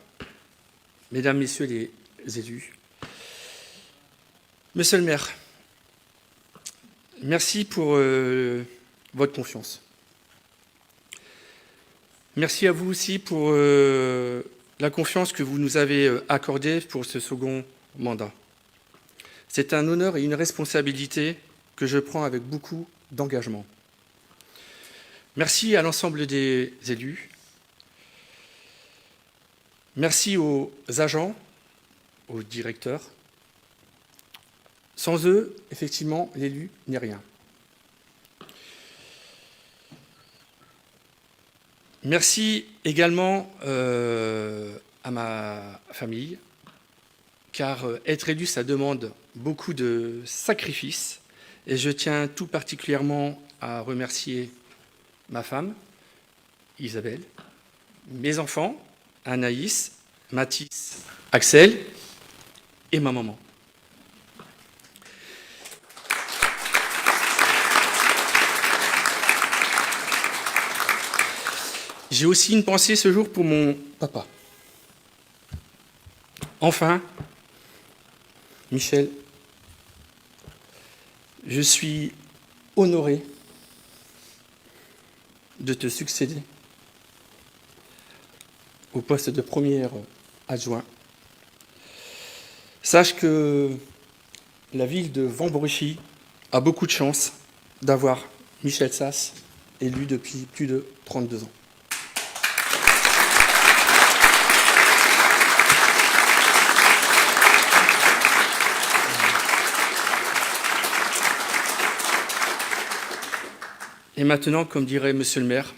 Mesdames, Messieurs les élus, Monsieur le maire, merci pour votre confiance. Merci à vous aussi pour la confiance que vous nous avez accordée pour ce second mandat. C'est un honneur et une responsabilité que je prends avec beaucoup d'engagement. Merci à l'ensemble des élus. Merci aux agents, aux directeurs. Sans eux, effectivement, l'élu n'est rien. Merci également à ma famille, car être élu, ça demande beaucoup de sacrifices. Et je tiens tout particulièrement à remercier ma femme, Isabelle, mes enfants, Anaïs, Mathis, Axel, et ma maman. J'ai aussi une pensée ce jour pour mon papa. Enfin, Michel, je suis honoré de te succéder au poste de premier adjoint. Sache que la ville de Vambrochy a beaucoup de chance d'avoir Michel Sass élu depuis plus de 32 ans. Et maintenant, comme dirait Monsieur le maire,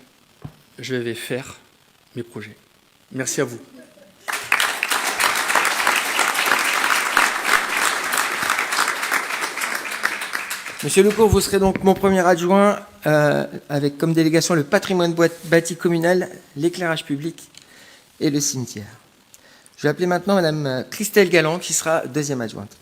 je vais faire mes projets. Merci à vous. Monsieur Lecourt, vous serez donc mon premier adjoint avec comme délégation le patrimoine bâti communal, l'éclairage public et le cimetière. Je vais appeler maintenant Madame Christelle Galland qui sera deuxième adjointe.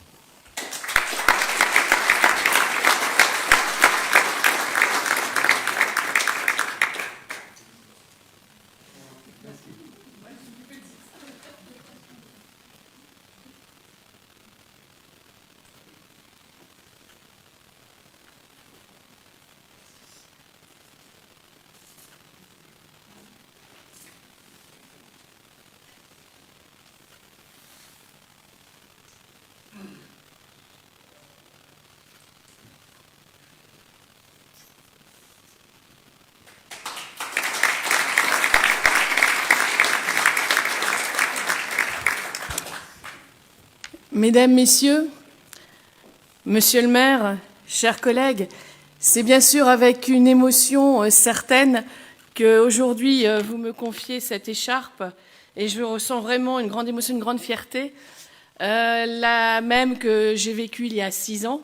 Mesdames, Messieurs, Monsieur le maire, chers collègues, c'est bien sûr avec une émotion certaine qu'aujourd'hui vous me confiez cette écharpe et je ressens vraiment une grande émotion, une grande fierté, la même que j'ai vécue il y a 6 ans.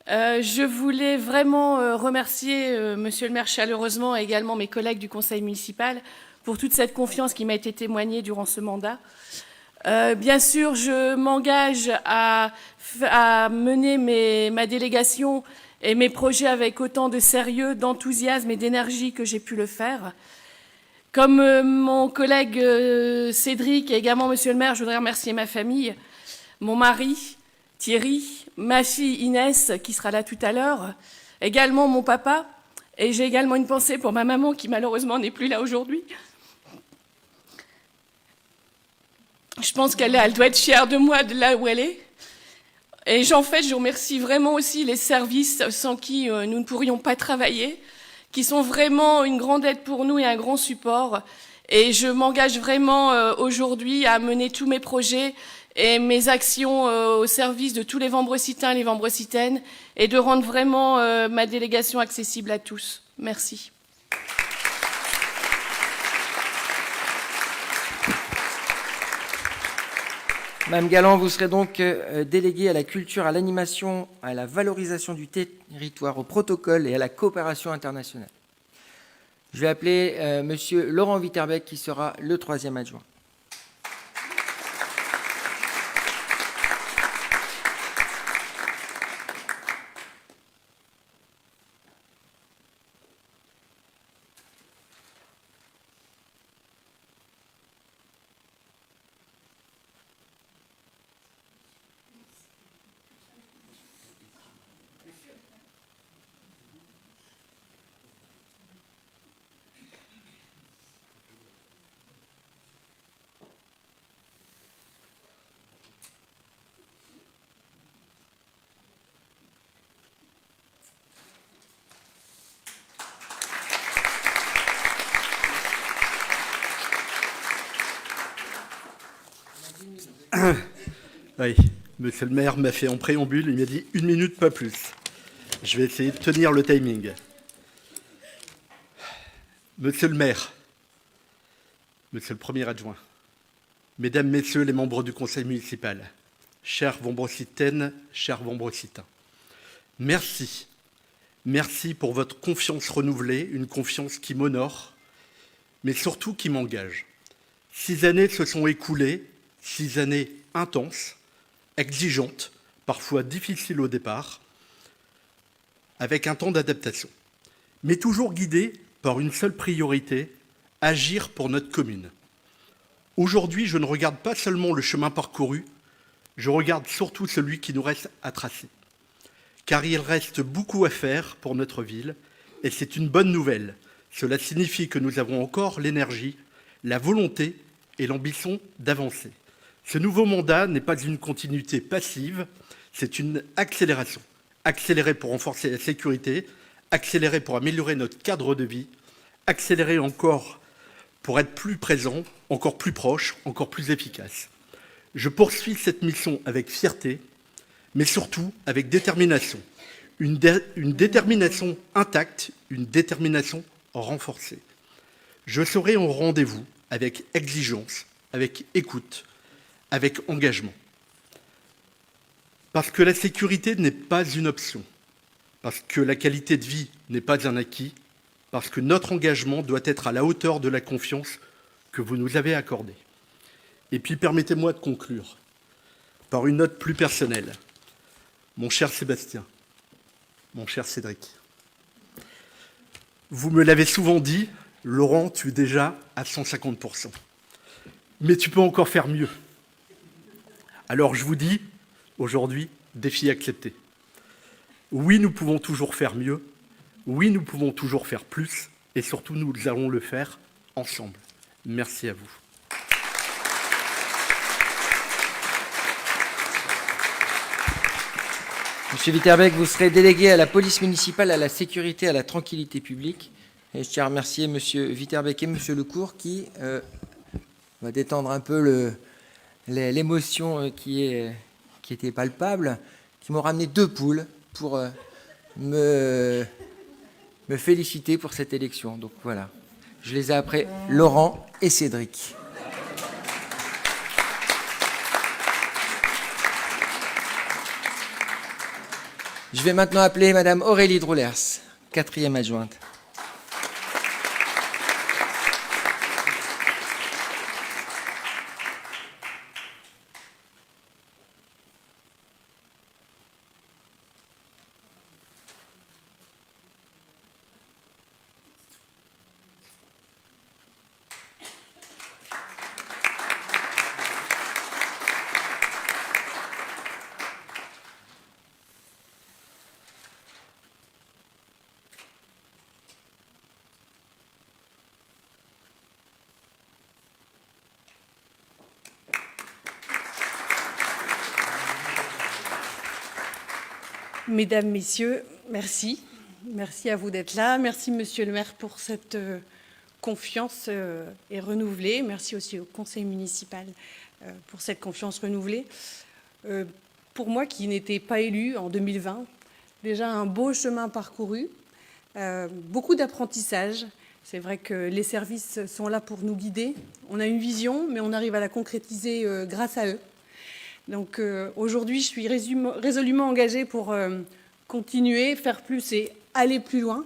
Je voulais vraiment remercier Monsieur le maire chaleureusement et également mes collègues du conseil municipal pour toute cette confiance qui m'a été témoignée durant ce mandat. Bien sûr, je m'engage à mener ma délégation et mes projets avec autant de sérieux, d'enthousiasme et d'énergie que j'ai pu le faire. Comme mon collègue Cédric et également Monsieur le maire, je voudrais remercier ma famille, mon mari Thierry, ma fille Inès qui sera là tout à l'heure, également mon papa, et j'ai également une pensée pour ma maman qui malheureusement n'est plus là aujourd'hui. Je pense qu'elle doit être fière de moi de là où elle est. Et je remercie vraiment aussi les services sans qui nous ne pourrions pas travailler, qui sont vraiment une grande aide pour nous et un grand support. Et je m'engage vraiment aujourd'hui à mener tous mes projets et mes actions au service de tous les Vambressitains et les Vambressitaines et de rendre vraiment ma délégation accessible à tous. Merci. Madame Galland, vous serez donc déléguée à la culture, à l'animation, à la valorisation du territoire, au protocole et à la coopération internationale. Je vais appeler Monsieur Laurent Witterbeck qui sera le troisième adjoint. Oui, monsieur le maire m'a fait en préambule, il m'a dit 1 minute, pas plus. Je vais essayer de tenir le timing. Monsieur le maire, monsieur le premier adjoint, mesdames, messieurs les membres du conseil municipal, chers Vombrocitaines, chers Vombrocitains, merci. Merci pour votre confiance renouvelée, une confiance qui m'honore, mais surtout qui m'engage. 6 années se sont écoulées, 6 années intenses, exigeantes, parfois difficiles au départ, avec un temps d'adaptation, mais toujours guidées par une seule priorité, agir pour notre commune. Aujourd'hui, je ne regarde pas seulement le chemin parcouru, je regarde surtout celui qui nous reste à tracer. Car il reste beaucoup à faire pour notre ville, et c'est une bonne nouvelle. Cela signifie que nous avons encore l'énergie, la volonté et l'ambition d'avancer. Ce nouveau mandat n'est pas une continuité passive, c'est une accélération. Accélérer pour renforcer la sécurité, accélérer pour améliorer notre cadre de vie, accélérer encore pour être plus présent, encore plus proche, encore plus efficace. Je poursuis cette mission avec fierté, mais surtout avec détermination. Une détermination intacte, une détermination renforcée. Je serai au rendez-vous avec exigence, avec écoute, avec engagement. Parce que la sécurité n'est pas une option, parce que la qualité de vie n'est pas un acquis, parce que notre engagement doit être à la hauteur de la confiance que vous nous avez accordée. Et puis permettez-moi de conclure par une note plus personnelle. Mon cher Sébastien, mon cher Cédric, vous me l'avez souvent dit, Laurent, tu es déjà à 150%. Mais tu peux encore faire mieux. Alors je vous dis, aujourd'hui, défi accepté. Oui, nous pouvons toujours faire mieux. Oui, nous pouvons toujours faire plus. Et surtout, nous allons le faire ensemble. Merci à vous. Monsieur Viterbec, vous serez délégué à la police municipale, à la sécurité, à la tranquillité publique. Et je tiens à remercier Monsieur Viterbec et Monsieur Lecourt qui va détendre un peu l'émotion qui était palpable, qui m'ont ramené 2 poules pour me féliciter pour cette élection. Donc voilà, je les ai après Laurent et Cédric. Je vais maintenant appeler Madame Aurélie Droulers, 4e adjointe. Mesdames, Messieurs, merci. Merci à vous d'être là. Merci, Monsieur le maire, pour cette confiance et renouvelée. Merci aussi au conseil municipal pour cette confiance renouvelée. Pour moi, qui n'étais pas élue en 2020, déjà un beau chemin parcouru, beaucoup d'apprentissage. C'est vrai que les services sont là pour nous guider. On a une vision, mais on arrive à la concrétiser grâce à eux. Donc aujourd'hui, je suis résolument engagée pour continuer, faire plus et aller plus loin.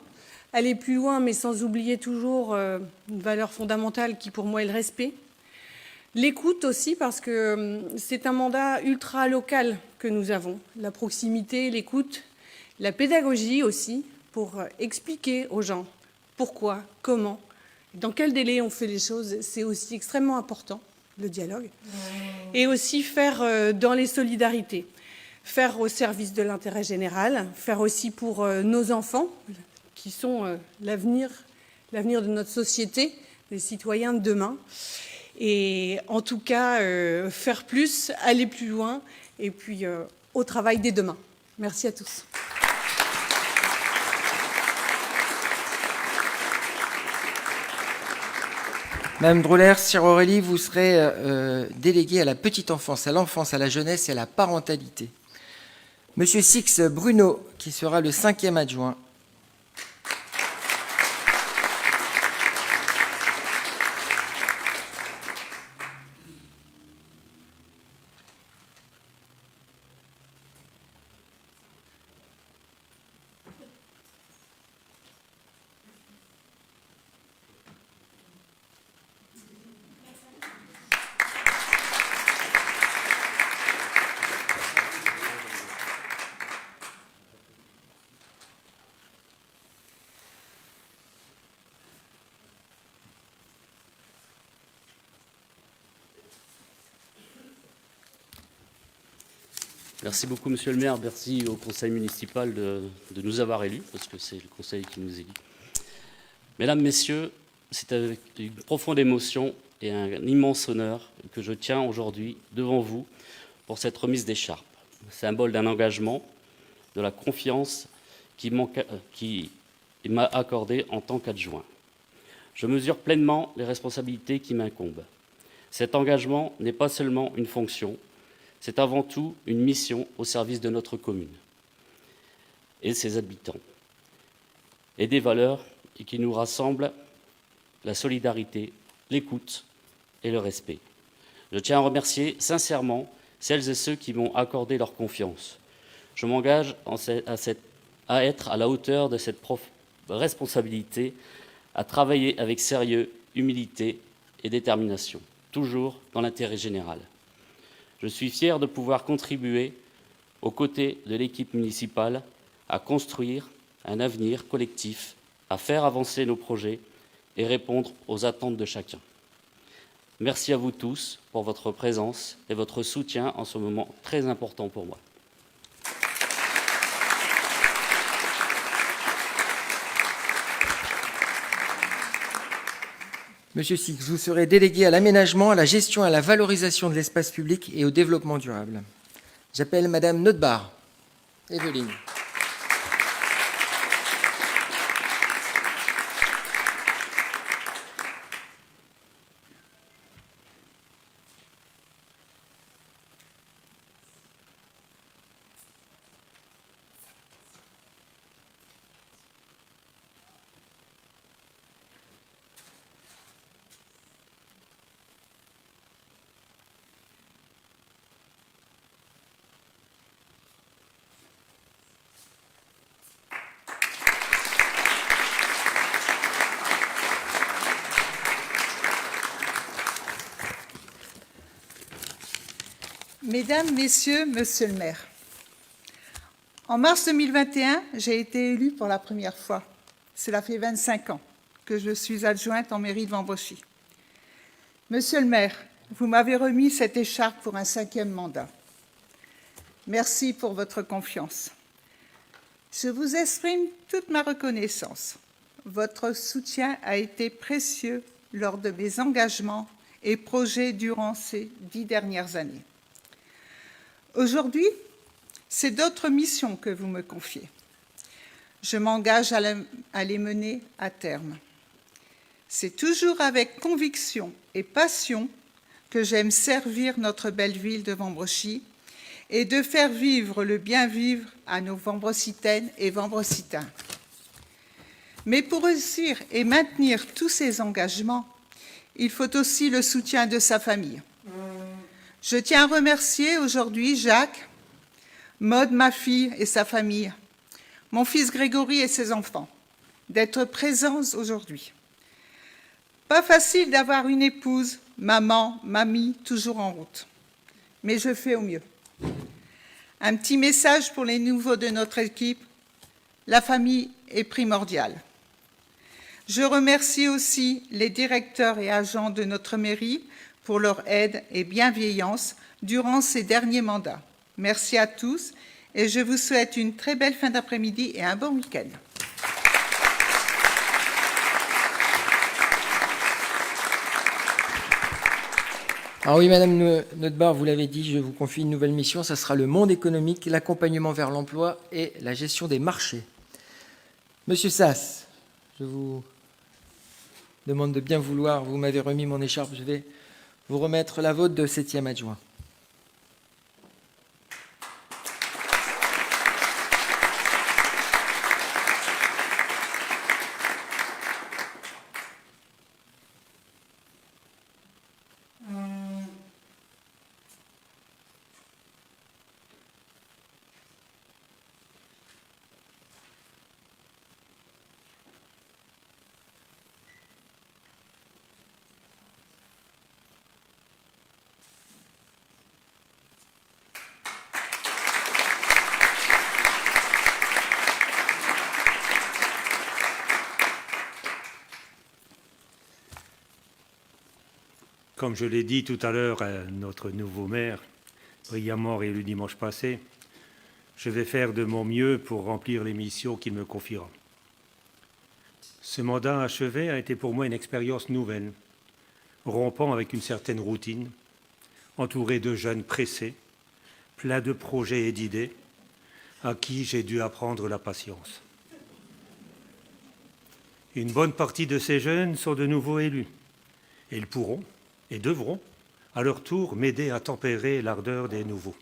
Aller plus loin, mais sans oublier toujours une valeur fondamentale qui, pour moi, est le respect. L'écoute aussi, parce que c'est un mandat ultra local que nous avons. La proximité, l'écoute, la pédagogie aussi, pour expliquer aux gens pourquoi, comment, dans quel délai on fait les choses. C'est aussi extrêmement important, le dialogue. Et aussi faire dans les solidarités. Faire au service de l'intérêt général, faire aussi pour nos enfants, qui sont l'avenir de notre société, les citoyens de demain. Et en tout cas, faire plus, aller plus loin, et puis au travail dès demain. Merci à tous. Madame Droller, chère Aurélie, vous serez déléguée à la petite enfance, à l'enfance, à la jeunesse et à la parentalité. Monsieur Six Bruno, qui sera le 5e adjoint. Merci beaucoup, monsieur le maire. Merci au conseil municipal de nous avoir élus, parce que c'est le conseil qui nous élit. Mesdames, messieurs, c'est avec une profonde émotion et un immense honneur que je tiens aujourd'hui devant vous pour cette remise d'écharpe, symbole d'un engagement, de la confiance qui m'a accordée en tant qu'adjoint. Je mesure pleinement les responsabilités qui m'incombent. Cet engagement n'est pas seulement une fonction, c'est avant tout une mission au service de notre commune et ses habitants, et des valeurs qui nous rassemblent, la solidarité, l'écoute et le respect. Je tiens à remercier sincèrement celles et ceux qui m'ont accordé leur confiance. Je m'engage à être à la hauteur de cette responsabilité, à travailler avec sérieux, humilité et détermination, toujours dans l'intérêt général. Je suis fier de pouvoir contribuer, aux côtés de l'équipe municipale, à construire un avenir collectif, à faire avancer nos projets et répondre aux attentes de chacun. Merci à vous tous pour votre présence et votre soutien en ce moment très important pour moi. Monsieur Six, vous serez délégué à l'aménagement, à la gestion et à la valorisation de l'espace public et au développement durable. J'appelle Madame Notbar. Evelyne. Mesdames, Messieurs, Monsieur le maire, en mars 2021, j'ai été élue pour la première fois. Cela fait 25 ans que je suis adjointe en mairie de Vambrochy. Monsieur le maire, vous m'avez remis cette écharpe pour un 5e mandat. Merci pour votre confiance. Je vous exprime toute ma reconnaissance. Votre soutien a été précieux lors de mes engagements et projets durant ces 10 dernières années. Aujourd'hui, c'est d'autres missions que vous me confiez. Je m'engage à les mener à terme. C'est toujours avec conviction et passion que j'aime servir notre belle ville de Vambrochy et de faire vivre le bien-vivre à nos Vambrocitaines et Vambrocitains. Mais pour réussir et maintenir tous ces engagements, il faut aussi le soutien de sa famille. Je tiens à remercier aujourd'hui Jacques, Maude, ma fille, et sa famille, mon fils Grégory et ses enfants, d'être présents aujourd'hui. Pas facile d'avoir une épouse, maman, mamie, toujours en route. Mais je fais au mieux. Un petit message pour les nouveaux de notre équipe. La famille est primordiale. Je remercie aussi les directeurs et agents de notre mairie pour leur aide et bienveillance durant ces derniers mandats. Merci à tous et je vous souhaite une très belle fin d'après-midi et un bon week-end. Ah oui, Madame Notbar, vous l'avez dit, je vous confie une nouvelle mission. Ça sera le monde économique, l'accompagnement vers l'emploi et la gestion des marchés. Monsieur Sass, je vous demande de bien vouloir. Vous m'avez remis mon écharpe. Je vais vous remettre la vôtre de 7e adjoint. Comme je l'ai dit tout à l'heure à notre nouveau maire, brillamment réélu dimanche passé, je vais faire de mon mieux pour remplir les missions qu'il me confiera. Ce mandat achevé a été pour moi une expérience nouvelle, rompant avec une certaine routine, entouré de jeunes pressés, pleins de projets et d'idées, à qui j'ai dû apprendre la patience. Une bonne partie de ces jeunes sont de nouveaux élus, et ils pourront et devront, à leur tour, m'aider à tempérer l'ardeur des nouveaux.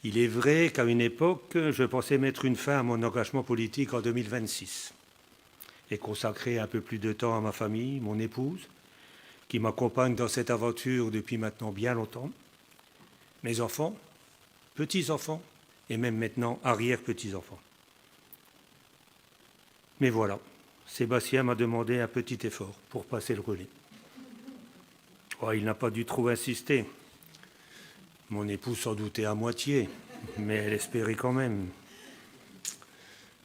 Il est vrai qu'à une époque, je pensais mettre une fin à mon engagement politique en 2026 et consacrer un peu plus de temps à ma famille, mon épouse, qui m'accompagne dans cette aventure depuis maintenant bien longtemps, mes enfants, petits-enfants et même maintenant arrière-petits-enfants. Mais voilà, Sébastien m'a demandé un petit effort pour passer le relais. Oh, il n'a pas dû trop insister. Mon épouse s'en doutait à moitié, mais elle espérait quand même.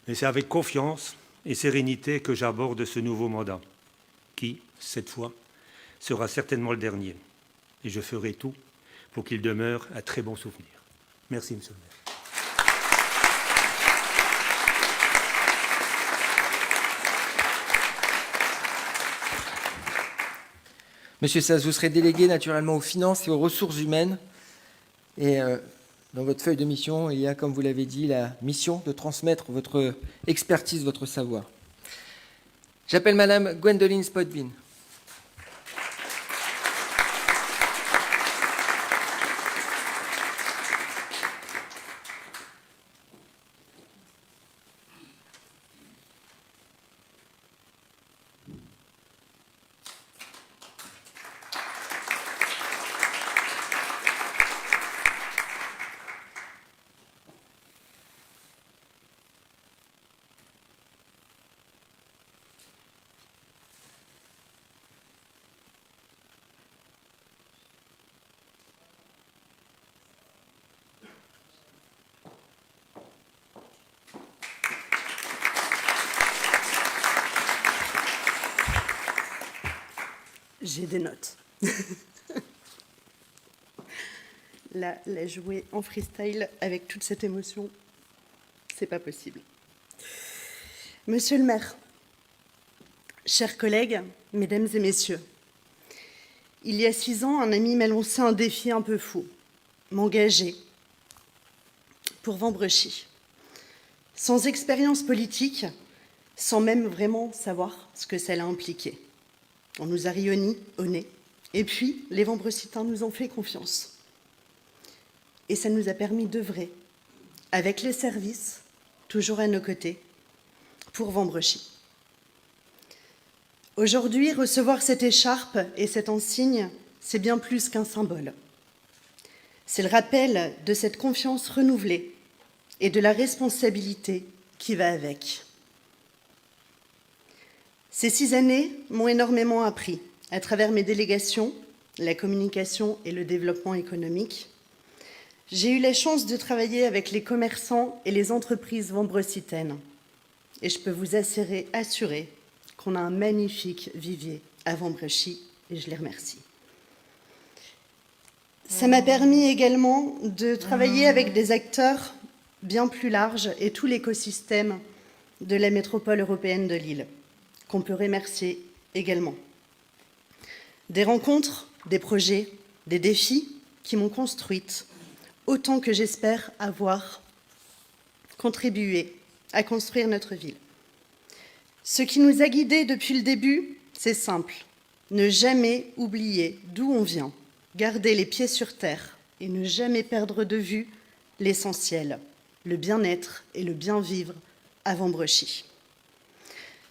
Mais c'est avec confiance et sérénité que j'aborde ce nouveau mandat, qui, cette fois, sera certainement le dernier. Et je ferai tout pour qu'il demeure un très bon souvenir. Merci, monsieur le maire. Monsieur Sass, vous serez délégué naturellement aux finances et aux ressources humaines. Et dans votre feuille de mission, il y a, comme vous l'avez dit, la mission de transmettre votre expertise, votre savoir. J'appelle Madame Gwendoline Spotvin. J'ai des notes. Là, la jouer en freestyle avec toute cette émotion, c'est pas possible. Monsieur le maire, chers collègues, mesdames et messieurs, il y a 6 ans, un ami m'a lancé un défi un peu fou, m'engager pour Vambrechy. Sans expérience politique, sans même vraiment savoir ce que ça allait impliquer. On nous a ri au nez, et puis les Vambrecitains nous ont fait confiance. Et ça nous a permis d'œuvrer, avec les services, toujours à nos côtés, pour Vambrechy. Aujourd'hui, recevoir cette écharpe et cet insigne, c'est bien plus qu'un symbole. C'est le rappel de cette confiance renouvelée et de la responsabilité qui va avec. Ces 6 années m'ont énormément appris, à travers mes délégations, la communication et le développement économique. J'ai eu la chance de travailler avec les commerçants et les entreprises vambrecitaines. Et je peux vous assurer qu'on a un magnifique vivier à Vambrechy, et je les remercie. Ça m'a permis également de travailler avec des acteurs bien plus larges et tout l'écosystème de la métropole européenne de Lille, qu'on peut remercier également. Des rencontres, des projets, des défis qui m'ont construite, autant que j'espère avoir contribué à construire notre ville. Ce qui nous a guidés depuis le début, c'est simple. Ne jamais oublier d'où on vient, garder les pieds sur terre et ne jamais perdre de vue l'essentiel, le bien-être et le bien-vivre à Vambrechy.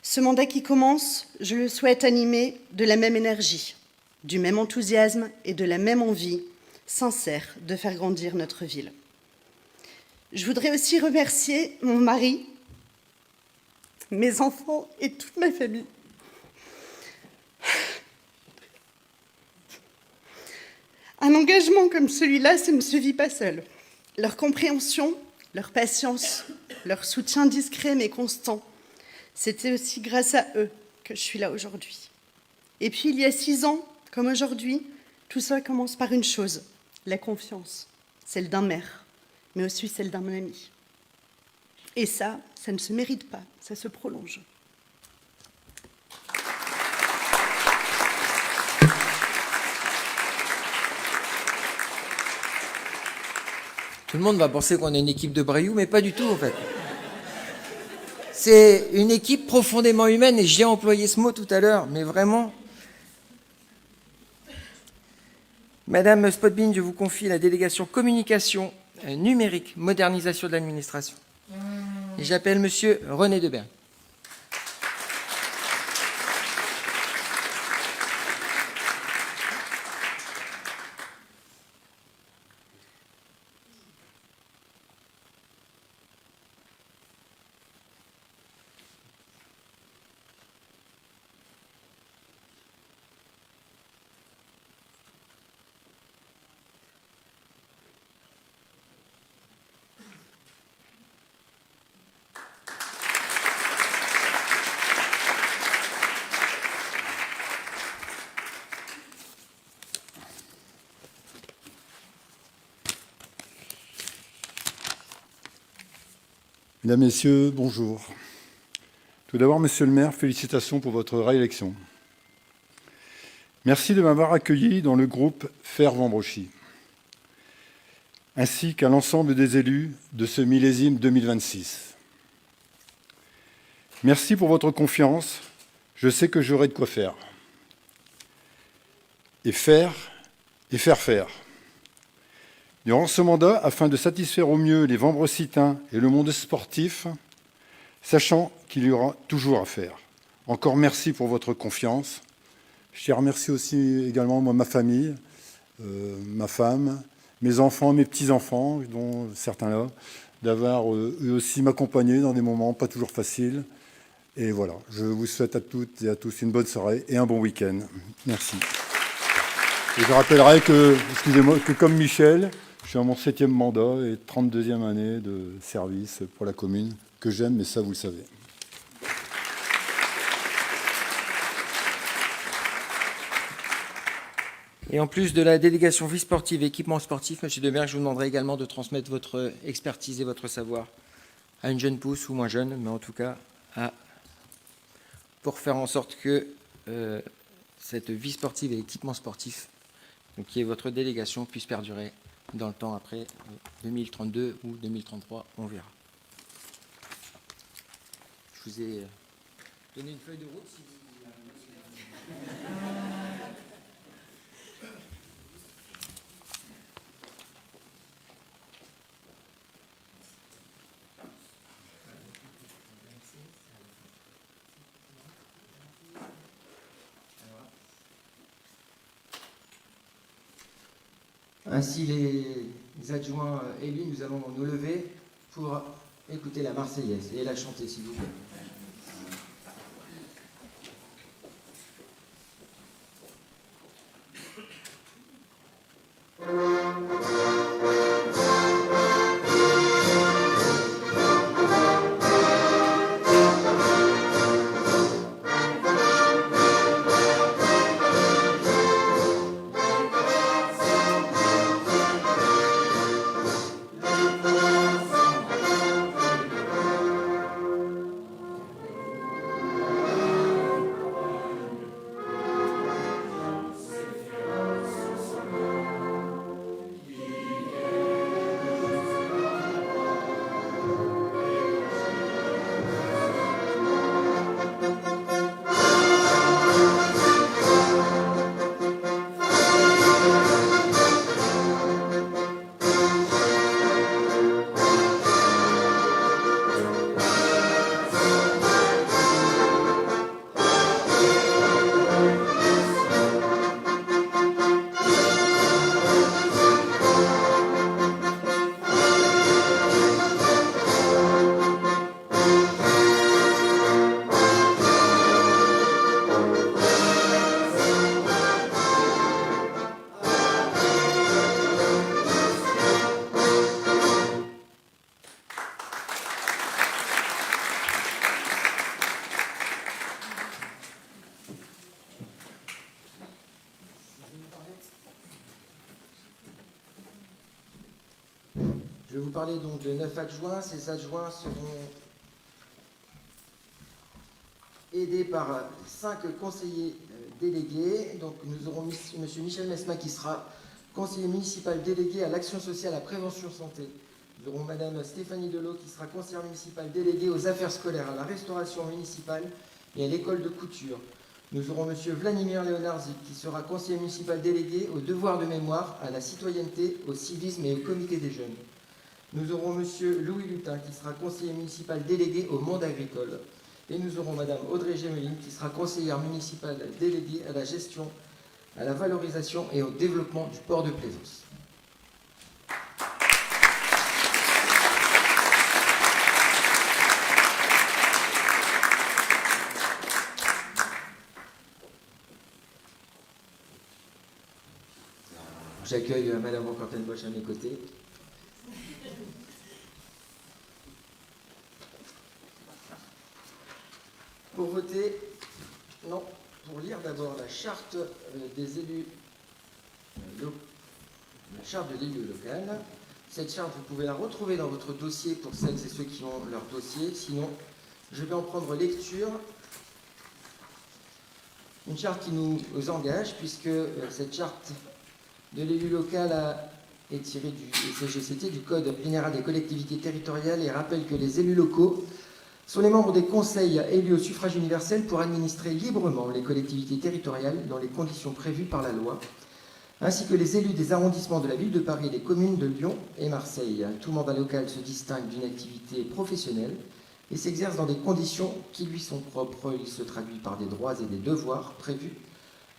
Ce mandat qui commence, je le souhaite animé de la même énergie, du même enthousiasme et de la même envie sincère de faire grandir notre ville. Je voudrais aussi remercier mon mari, mes enfants et toute ma famille. Un engagement comme celui-là, ça ne se vit pas seul. Leur compréhension, leur patience, leur soutien discret mais constant, c'était aussi grâce à eux que je suis là aujourd'hui. Et puis, il y a 6 ans, comme aujourd'hui, tout ça commence par une chose, la confiance, celle d'un maire, mais aussi celle d'un ami. Et ça ne se mérite pas, ça se prolonge. Tout le monde va penser qu'on est une équipe de Brayou, mais pas du tout en fait. C'est une équipe profondément humaine, et j'ai employé ce mot tout à l'heure, mais vraiment. Madame Spotbin, je vous confie la délégation communication numérique, modernisation de l'administration. Et j'appelle Monsieur René Debert. Mesdames, Messieurs, bonjour. Tout d'abord, Monsieur le maire, félicitations pour votre réélection. Merci de m'avoir accueilli dans le groupe Faire Vambrechy, ainsi qu'à l'ensemble des élus de ce millésime 2026. Merci pour votre confiance. Je sais que j'aurai de quoi faire. Et faire faire. Durant ce mandat, afin de satisfaire au mieux les Vambrecitains et le monde sportif, sachant qu'il y aura toujours à faire. Encore merci pour votre confiance. Je remercie aussi également moi, ma famille, ma femme, mes enfants, mes petits-enfants, dont certains là, d'avoir eux aussi m'accompagné dans des moments pas toujours faciles. Et voilà, je vous souhaite à toutes et à tous une bonne soirée et un bon week-end. Merci. Et je rappellerai que, excusez-moi, que comme Michel, je suis à mon 7e mandat et 32e année de service pour la commune, que j'aime, mais ça, vous le savez. Et en plus de la délégation vie sportive et équipement sportif, M. Debert, je vous demanderai également de transmettre votre expertise et votre savoir à une jeune pousse ou moins jeune, mais en tout cas pour faire en sorte que cette vie sportive et équipement sportif, donc qui est votre délégation, puisse perdurer dans le temps après 2032 ou 2033, on verra. Je vous ai donné une feuille de route. Si Ainsi, les adjoints élus, nous allons nous lever pour écouter la Marseillaise et la chanter, s'il vous plaît. Je vais vous parler donc de 9 adjoints. Ces adjoints seront aidés par 5 conseillers délégués. Donc nous aurons M. Michel Mesma qui sera conseiller municipal délégué à l'action sociale, à la prévention santé. Nous aurons Mme Stéphanie Delot qui sera conseillère municipale déléguée aux affaires scolaires, à la restauration municipale et à l'école de couture. Nous aurons M. Vladimir Leonardzik qui sera conseiller municipal délégué aux devoirs de mémoire, à la citoyenneté, au civisme et au comité des jeunes. Nous aurons M. Louis Lutin qui sera conseiller municipal délégué au monde agricole. Et nous aurons Mme Audrey Gemeline qui sera conseillère municipale déléguée à la gestion, à la valorisation et au développement du port de plaisance. J'accueille Mme Roquentin-Bosch à mes côtés. Pour voter, non, pour lire d'abord la charte des élus, la charte de l'élu local. Cette charte, vous pouvez la retrouver dans votre dossier pour celles et ceux qui ont leur dossier. Sinon, je vais en prendre lecture. Une charte qui nous engage, puisque cette charte de l'élu local est tirée du CGCT, du Code général des collectivités territoriales, et rappelle que les élus locaux sont les membres des conseils élus au suffrage universel pour administrer librement les collectivités territoriales dans les conditions prévues par la loi, ainsi que les élus des arrondissements de la ville de Paris et des communes de Lyon et Marseille. Tout mandat local se distingue d'une activité professionnelle et s'exerce dans des conditions qui lui sont propres. Il se traduit par des droits et des devoirs prévus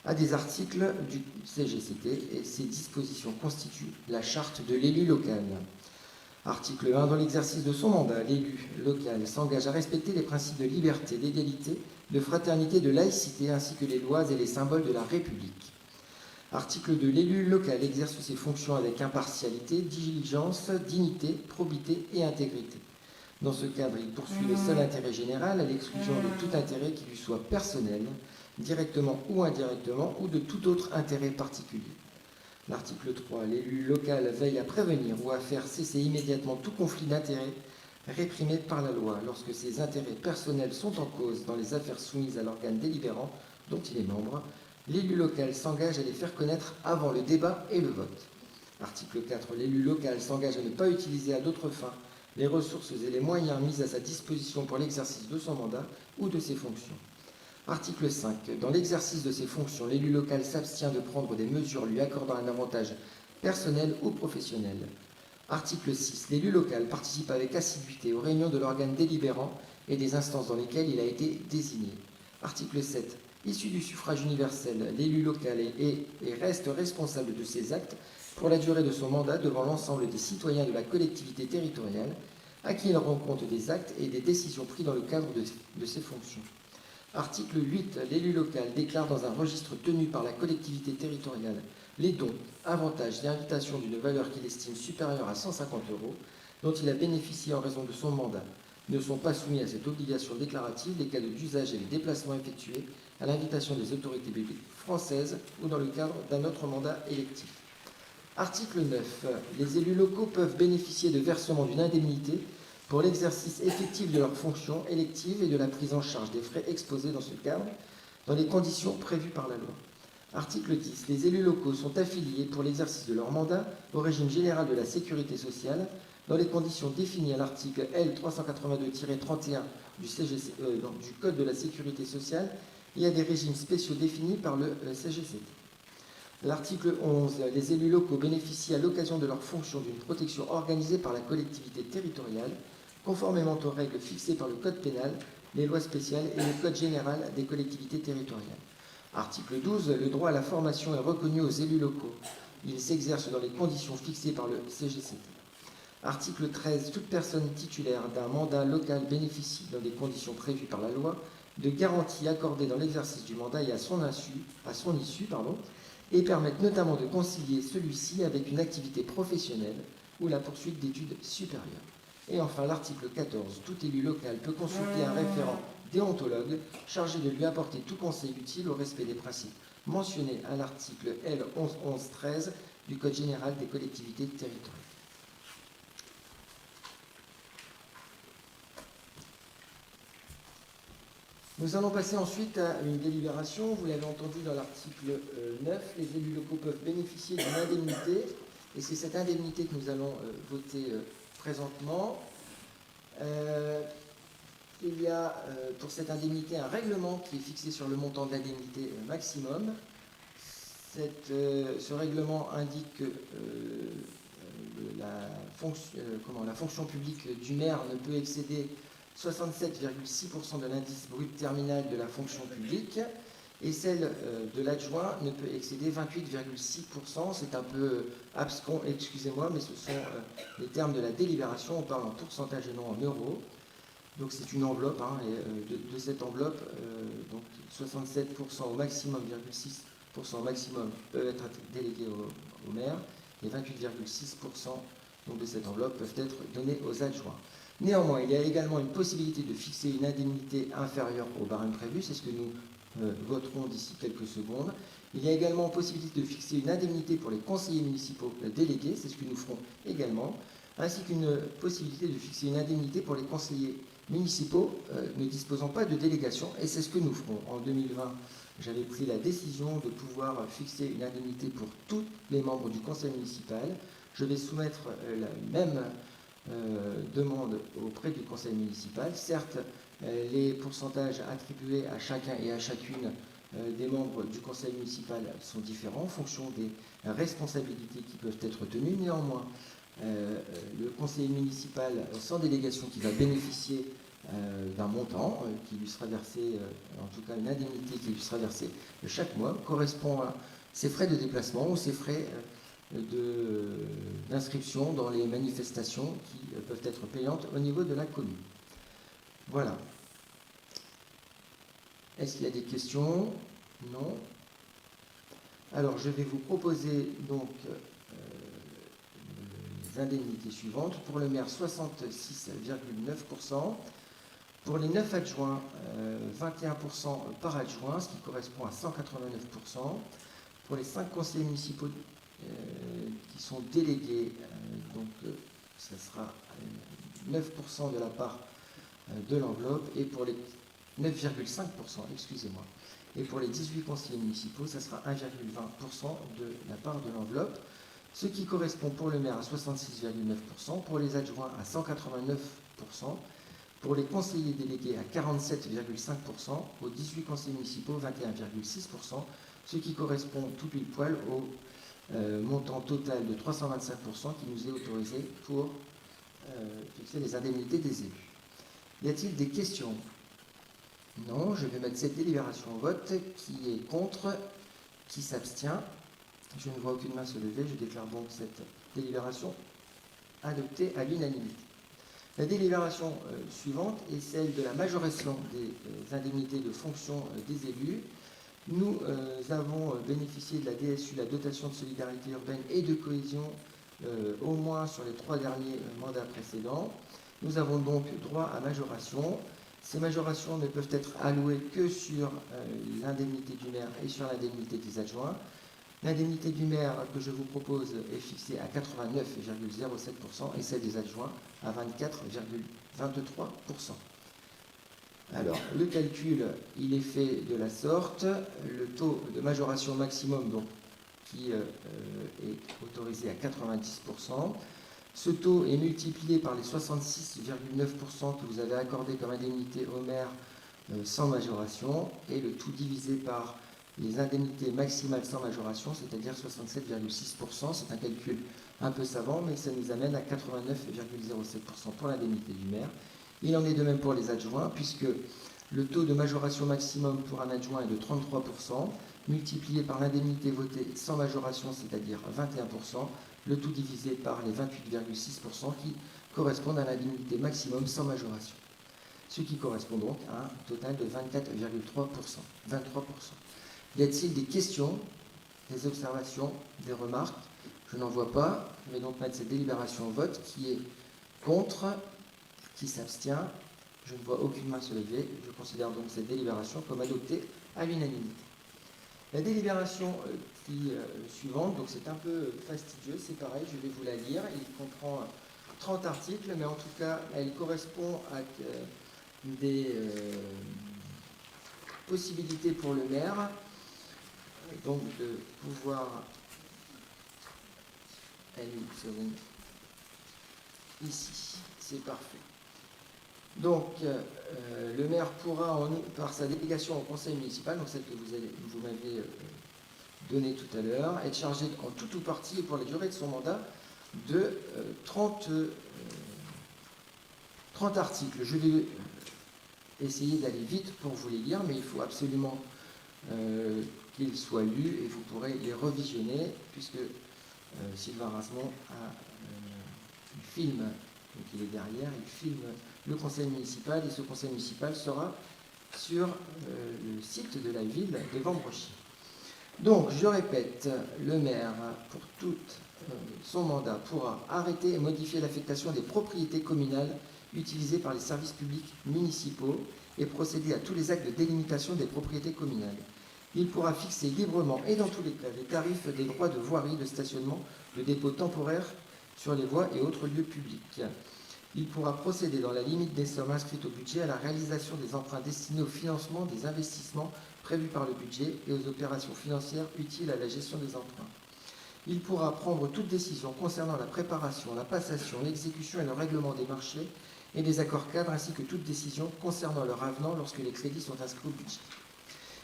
à des articles du CGCT, et ces dispositions constituent la charte de l'élu local. Article 1. Dans l'exercice de son mandat, l'élu local s'engage à respecter les principes de liberté, d'égalité, de fraternité, de laïcité, ainsi que les lois et les symboles de la République. Article 2. L'élu local exerce ses fonctions avec impartialité, diligence, dignité, probité et intégrité. Dans ce cadre, il poursuit le seul intérêt général, à l'exclusion de tout intérêt qui lui soit personnel, directement ou indirectement, ou de tout autre intérêt particulier. L'article 3. L'élu local veille à prévenir ou à faire cesser immédiatement tout conflit d'intérêts réprimé par la loi. Lorsque ses intérêts personnels sont en cause dans les affaires soumises à l'organe délibérant dont il est membre, l'élu local s'engage à les faire connaître avant le débat et le vote. Article 4. L'élu local s'engage à ne pas utiliser à d'autres fins les ressources et les moyens mis à sa disposition pour l'exercice de son mandat ou de ses fonctions. Article 5. Dans l'exercice de ses fonctions, l'élu local s'abstient de prendre des mesures lui accordant un avantage personnel ou professionnel. Article 6. L'élu local participe avec assiduité aux réunions de l'organe délibérant et des instances dans lesquelles il a été désigné. Article 7. Issu du suffrage universel, l'élu local est et reste responsable de ses actes pour la durée de son mandat devant l'ensemble des citoyens de la collectivité territoriale à qui il rend compte des actes et des décisions prises dans le cadre de ses fonctions. Article 8. L'élu local déclare dans un registre tenu par la collectivité territoriale les dons, avantages et invitations d'une valeur qu'il estime supérieure à 150 € dont il a bénéficié en raison de son mandat. Ne sont pas soumis à cette obligation déclarative les cas d'usage et les déplacements effectués à l'invitation des autorités publiques françaises ou dans le cadre d'un autre mandat électif. Article 9. Les élus locaux peuvent bénéficier de versement d'une indemnité pour l'exercice effectif de leurs fonctions électives et de la prise en charge des frais exposés dans ce cadre, dans les conditions prévues par la loi. Article 10. Les élus locaux sont affiliés pour l'exercice de leur mandat au régime général de la sécurité sociale, dans les conditions définies à l'article L. 382-31 du Code de la sécurité sociale et à des régimes spéciaux définis par le CGCT. L'article 11. Les élus locaux bénéficient à l'occasion de leur fonction d'une protection organisée par la collectivité territoriale, conformément aux règles fixées par le Code pénal, les lois spéciales et le Code général des collectivités territoriales. Article 12. Le droit à la formation est reconnu aux élus locaux. Il s'exerce dans les conditions fixées par le CGCT. Article 13. Toute personne titulaire d'un mandat local bénéficie, dans des conditions prévues par la loi, de garanties accordées dans l'exercice du mandat et à son issue, et permettent notamment de concilier celui-ci avec une activité professionnelle ou la poursuite d'études supérieures. Et enfin, l'article 14. Tout élu local peut consulter un référent déontologue chargé de lui apporter tout conseil utile au respect des principes mentionnés à l'article L. 1111-13 du Code général des collectivités territoriales. Nous allons passer ensuite à une délibération. Vous l'avez entendu dans l'article 9, les élus locaux peuvent bénéficier d'une indemnité, et c'est cette indemnité que nous allons voter présentement. Il y a pour cette indemnité un règlement qui est fixé sur le montant de l'indemnité maximum. Ce règlement indique que la fonction publique du maire ne peut excéder 67,6% de l'indice brut terminal de la fonction publique, et celle de l'adjoint ne peut excéder 28,6%. C'est un peu abscon, excusez-moi, mais ce sont les termes de la délibération. On parle en pourcentage et non en euros. Donc c'est une enveloppe, hein, et de cette enveloppe, donc 67% au maximum, 6% au maximum peuvent être délégués au maire, et 28,6% donc de cette enveloppe peuvent être donnés aux adjoints. Néanmoins, il y a également une possibilité de fixer une indemnité inférieure au barème prévu, c'est ce que nous voterons d'ici quelques secondes. Il y a également possibilité de fixer une indemnité pour les conseillers municipaux délégués, c'est ce que nous ferons également, ainsi qu'une possibilité de fixer une indemnité pour les conseillers municipaux ne disposant pas de délégation, et c'est ce que nous ferons. En 2020, j'avais pris la décision de pouvoir fixer une indemnité pour tous les membres du conseil municipal. Je vais soumettre la même demande auprès du conseil municipal. Certes, les pourcentages attribués à chacun et à chacune des membres du conseil municipal sont différents en fonction des responsabilités qui peuvent être tenues. Néanmoins, le conseiller municipal sans délégation qui va bénéficier d'un montant qui lui sera versé, en tout cas une indemnité qui lui sera versée chaque mois, correspond à ses frais de déplacement ou ses frais d'inscription dans les manifestations qui peuvent être payantes au niveau de la commune. Voilà. Est-ce qu'il y a des questions? Non. Alors je vais vous proposer donc les indemnités suivantes. Pour le maire, 66,9%. Pour les 9 adjoints, 21% par adjoint, ce qui correspond à 189%. Pour les 5 conseillers municipaux qui sont délégués, donc ça sera 9% de la part de l'enveloppe, et pour les 9,5%, excusez-moi. Et pour les 18 conseillers municipaux, ça sera 1,20% de la part de l'enveloppe, ce qui correspond pour le maire à 66,9%, pour les adjoints à 189%, pour les conseillers délégués à 47,5%, aux 18 conseillers municipaux 21,6%, ce qui correspond tout pile poil au montant total de 325% qui nous est autorisé pour fixer les indemnités des élus. Y a-t-il des questions? Non, je vais mettre cette délibération au vote. Qui est contre? Qui s'abstient? Je ne vois aucune main se lever. Je déclare donc cette délibération adoptée à l'unanimité. La délibération suivante est celle de la majoration des indemnités de fonction des élus. Nous avons bénéficié de la DSU, la dotation de solidarité urbaine et de cohésion, au moins sur les 3 derniers mandats précédents. Nous avons donc droit à majoration. Ces majorations ne peuvent être allouées que sur l'indemnité du maire et sur l'indemnité des adjoints. L'indemnité du maire que je vous propose est fixée à 89,07% et celle des adjoints à 24,23%. Alors, le calcul, il est fait de la sorte. Le taux de majoration maximum, donc, qui est autorisé à 90%. Ce taux est multiplié par les 66,9% que vous avez accordé comme indemnité au maire sans majoration, et le tout divisé par les indemnités maximales sans majoration, c'est-à-dire 67,6%. C'est un calcul un peu savant, mais ça nous amène à 89,07% pour l'indemnité du maire. Il en est de même pour les adjoints, puisque le taux de majoration maximum pour un adjoint est de 33%, multiplié par l'indemnité votée sans majoration, c'est-à-dire 21%, le tout divisé par les 28,6% qui correspondent à l'indemnité maximum sans majoration. Ce qui correspond donc à un total de 24,3%. 23%. Y a-t-il des questions, des observations, des remarques? Je n'en vois pas. Je vais donc mettre cette délibération au vote. Qui est contre? Qui s'abstient? Je ne vois aucune main se lever. Je considère donc cette délibération comme adoptée à l'unanimité. La délibération suivante, donc c'est un peu fastidieux, c'est pareil, je vais vous la lire. Il comprend 30 articles, mais en tout cas, elle correspond à possibilité pour le maire donc de pouvoir aller une seconde ici, c'est parfait. Donc le maire pourra, par sa délégation au conseil municipal, donc celle que vous m'avez donnée tout à l'heure, être chargé en tout ou partie et pour la durée de son mandat de 30 articles. Je vais essayer d'aller vite pour vous les lire, mais il faut absolument qu'ils soient lus et vous pourrez les revisionner puisque Sylvain Rasmont il filme, donc il est derrière, il filme le conseil municipal et ce conseil municipal sera sur le site de la ville de Vambrochy. Donc, je répète, le maire, pour tout son mandat, pourra arrêter et modifier l'affectation des propriétés communales utilisées par les services publics municipaux et procéder à tous les actes de délimitation des propriétés communales. Il pourra fixer librement et dans tous les cas les tarifs des droits de voirie, de stationnement, de dépôt temporaire sur les voies et autres lieux publics. Il pourra procéder dans la limite des sommes inscrites au budget à la réalisation des emprunts destinés au financement des investissements prévus par le budget et aux opérations financières utiles à la gestion des emprunts. Il pourra prendre toute décision concernant la préparation, la passation, l'exécution et le règlement des marchés et des accords cadres ainsi que toute décision concernant leur avenant lorsque les crédits sont inscrits au budget.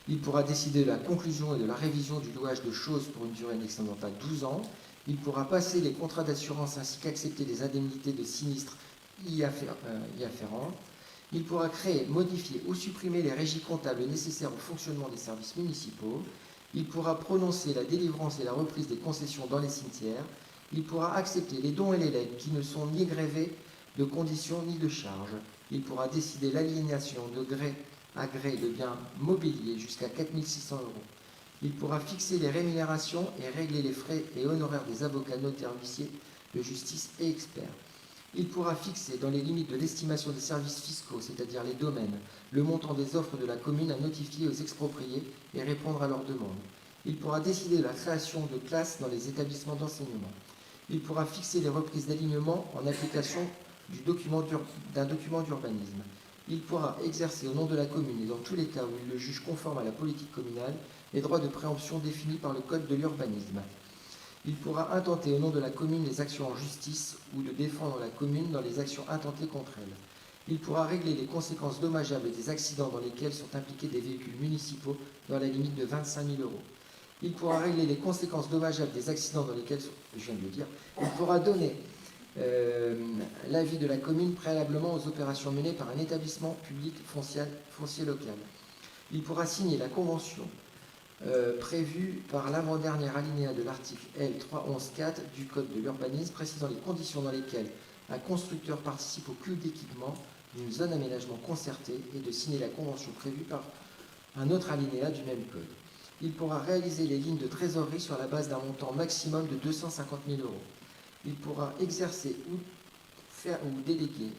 Il pourra décider de la conclusion et de la révision du louage de choses pour une durée n'excédant pas 12 ans. Il pourra passer les contrats d'assurance ainsi qu'accepter les indemnités de sinistres y afférentes. Il pourra créer, modifier ou supprimer les régies comptables nécessaires au fonctionnement des services municipaux. Il pourra prononcer la délivrance et la reprise des concessions dans les cimetières. Il pourra accepter les dons et les legs qui ne sont ni grévés de conditions ni de charges. Il pourra décider l'aliénation de gré à gré de biens mobiliers jusqu'à 4 600 €. Il pourra fixer les rémunérations et régler les frais et honoraires des avocats, notaires, huissiers de justice et experts. Il pourra fixer, dans les limites de l'estimation des services fiscaux, c'est-à-dire les domaines, le montant des offres de la commune à notifier aux expropriés et répondre à leurs demandes. Il pourra décider de la création de classes dans les établissements d'enseignement. Il pourra fixer les reprises d'alignement en application d'un document d'urbanisme. Il pourra exercer au nom de la commune et dans tous les cas où il le juge conforme à la politique communale les droits de préemption définis par le Code de l'urbanisme. Il pourra intenter au nom de la commune les actions en justice ou de défendre la commune dans les actions intentées contre elle. Il pourra régler les conséquences dommageables des accidents dans lesquels sont impliqués des véhicules municipaux dans la limite de 25 000 €. Il pourra régler les conséquences dommageables des accidents dans lesquels, je viens de le dire, il pourra donner l'avis de la commune préalablement aux opérations menées par un établissement public foncier local. Il pourra signer la convention prévue par l'avant-dernier alinéa de l'article L. 311-4 du Code de l'urbanisme précisant les conditions dans lesquelles un constructeur participe au cumul d'équipement d'une zone d'aménagement concertée et de signer la convention prévue par un autre alinéa du même code. Il pourra réaliser les lignes de trésorerie sur la base d'un montant maximum de 250 000 €. Il pourra exercer ou déléguer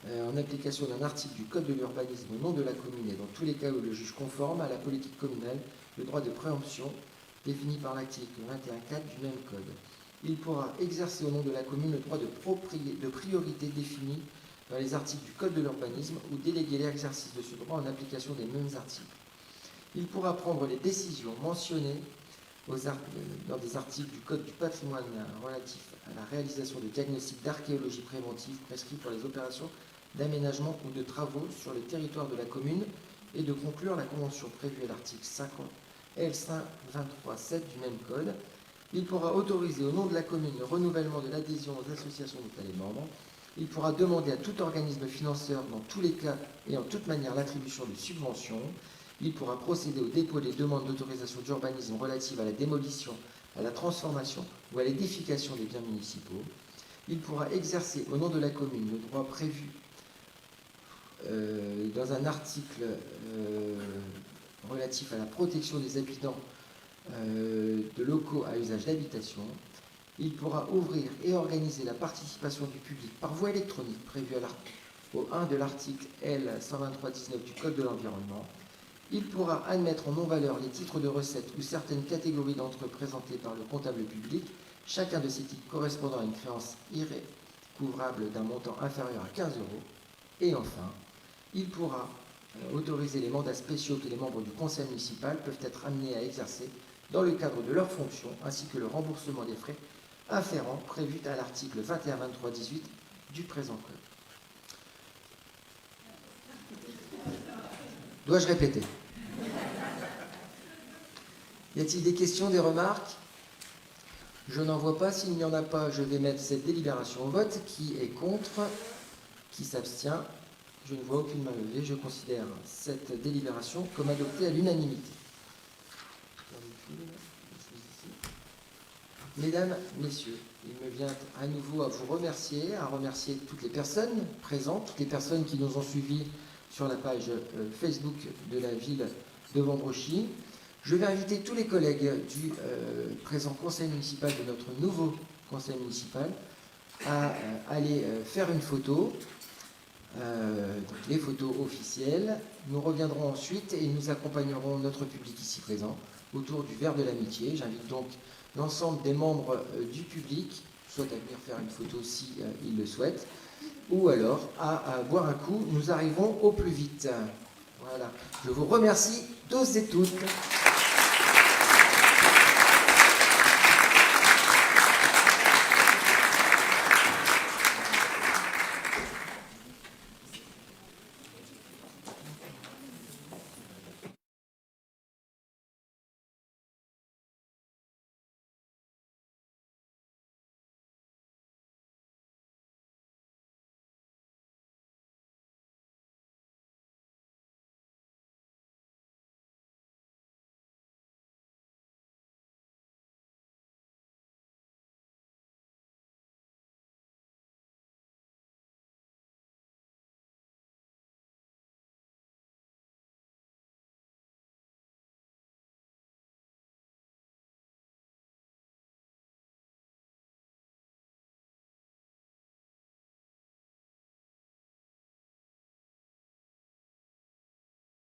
en application d'un article du Code de l'urbanisme au nom de la commune et dans tous les cas où le juge conforme à la politique communale le droit de préemption défini par l'article 21.4 du même code. Il pourra exercer au nom de la commune le droit de priorité défini dans les articles du Code de l'urbanisme ou déléguer l'exercice de ce droit en application des mêmes articles. Il pourra prendre les décisions mentionnées dans des articles du Code du patrimoine relatifs à la réalisation de diagnostics d'archéologie préventive prescrits pour les opérations d'aménagement ou de travaux sur le territoire de la commune et de conclure la convention prévue à l'article 50 L523-7 du même code. Il pourra autoriser au nom de la commune le renouvellement de l'adhésion aux associations dont elle est membre. Il pourra demander à tout organisme financeur, dans tous les cas et en toute manière, l'attribution de subventions. Il pourra procéder au dépôt des demandes d'autorisation d'urbanisme relatives à la démolition, à la transformation ou à l'édification des biens municipaux. Il pourra exercer au nom de la commune le droit prévu dans un article relatif à la protection des habitants de locaux à usage d'habitation. Il pourra ouvrir et organiser la participation du public par voie électronique prévue au 1 de l'article L123-19 du Code de l'environnement. Il pourra admettre en non-valeur les titres de recettes ou certaines catégories d'entre eux présentés par le comptable public, chacun de ces titres correspondant à une créance irrécouvrable d'un montant inférieur à 15 €. Et enfin, il pourra autoriser les mandats spéciaux que les membres du conseil municipal peuvent être amenés à exercer dans le cadre de leurs fonctions, ainsi que le remboursement des frais afférents prévus à l'article 21-23-18 du présent code. Dois-je répéter? Y a-t-il des questions, des remarques? Je n'en vois pas. S'il n'y en a pas, je vais mettre cette délibération au vote. Qui est contre? Qui s'abstient? Je ne vois aucune main levée. Je considère cette délibération comme adoptée à l'unanimité. Mesdames, Messieurs, il me vient à nouveau à vous remercier, à remercier toutes les personnes présentes, toutes les personnes qui nous ont suivis sur la page Facebook de la ville de Wambrechy. Je vais inviter tous les collègues du présent conseil municipal, de notre nouveau conseil municipal, à aller faire une photo, les photos officielles. Nous reviendrons ensuite et nous accompagnerons notre public ici présent autour du verre de l'amitié. J'invite donc l'ensemble des membres du public, soit à venir faire une photo si ils le souhaitent, ou alors à boire un coup. Nous arrivons au plus vite. Voilà. Je vous remercie tous et toutes.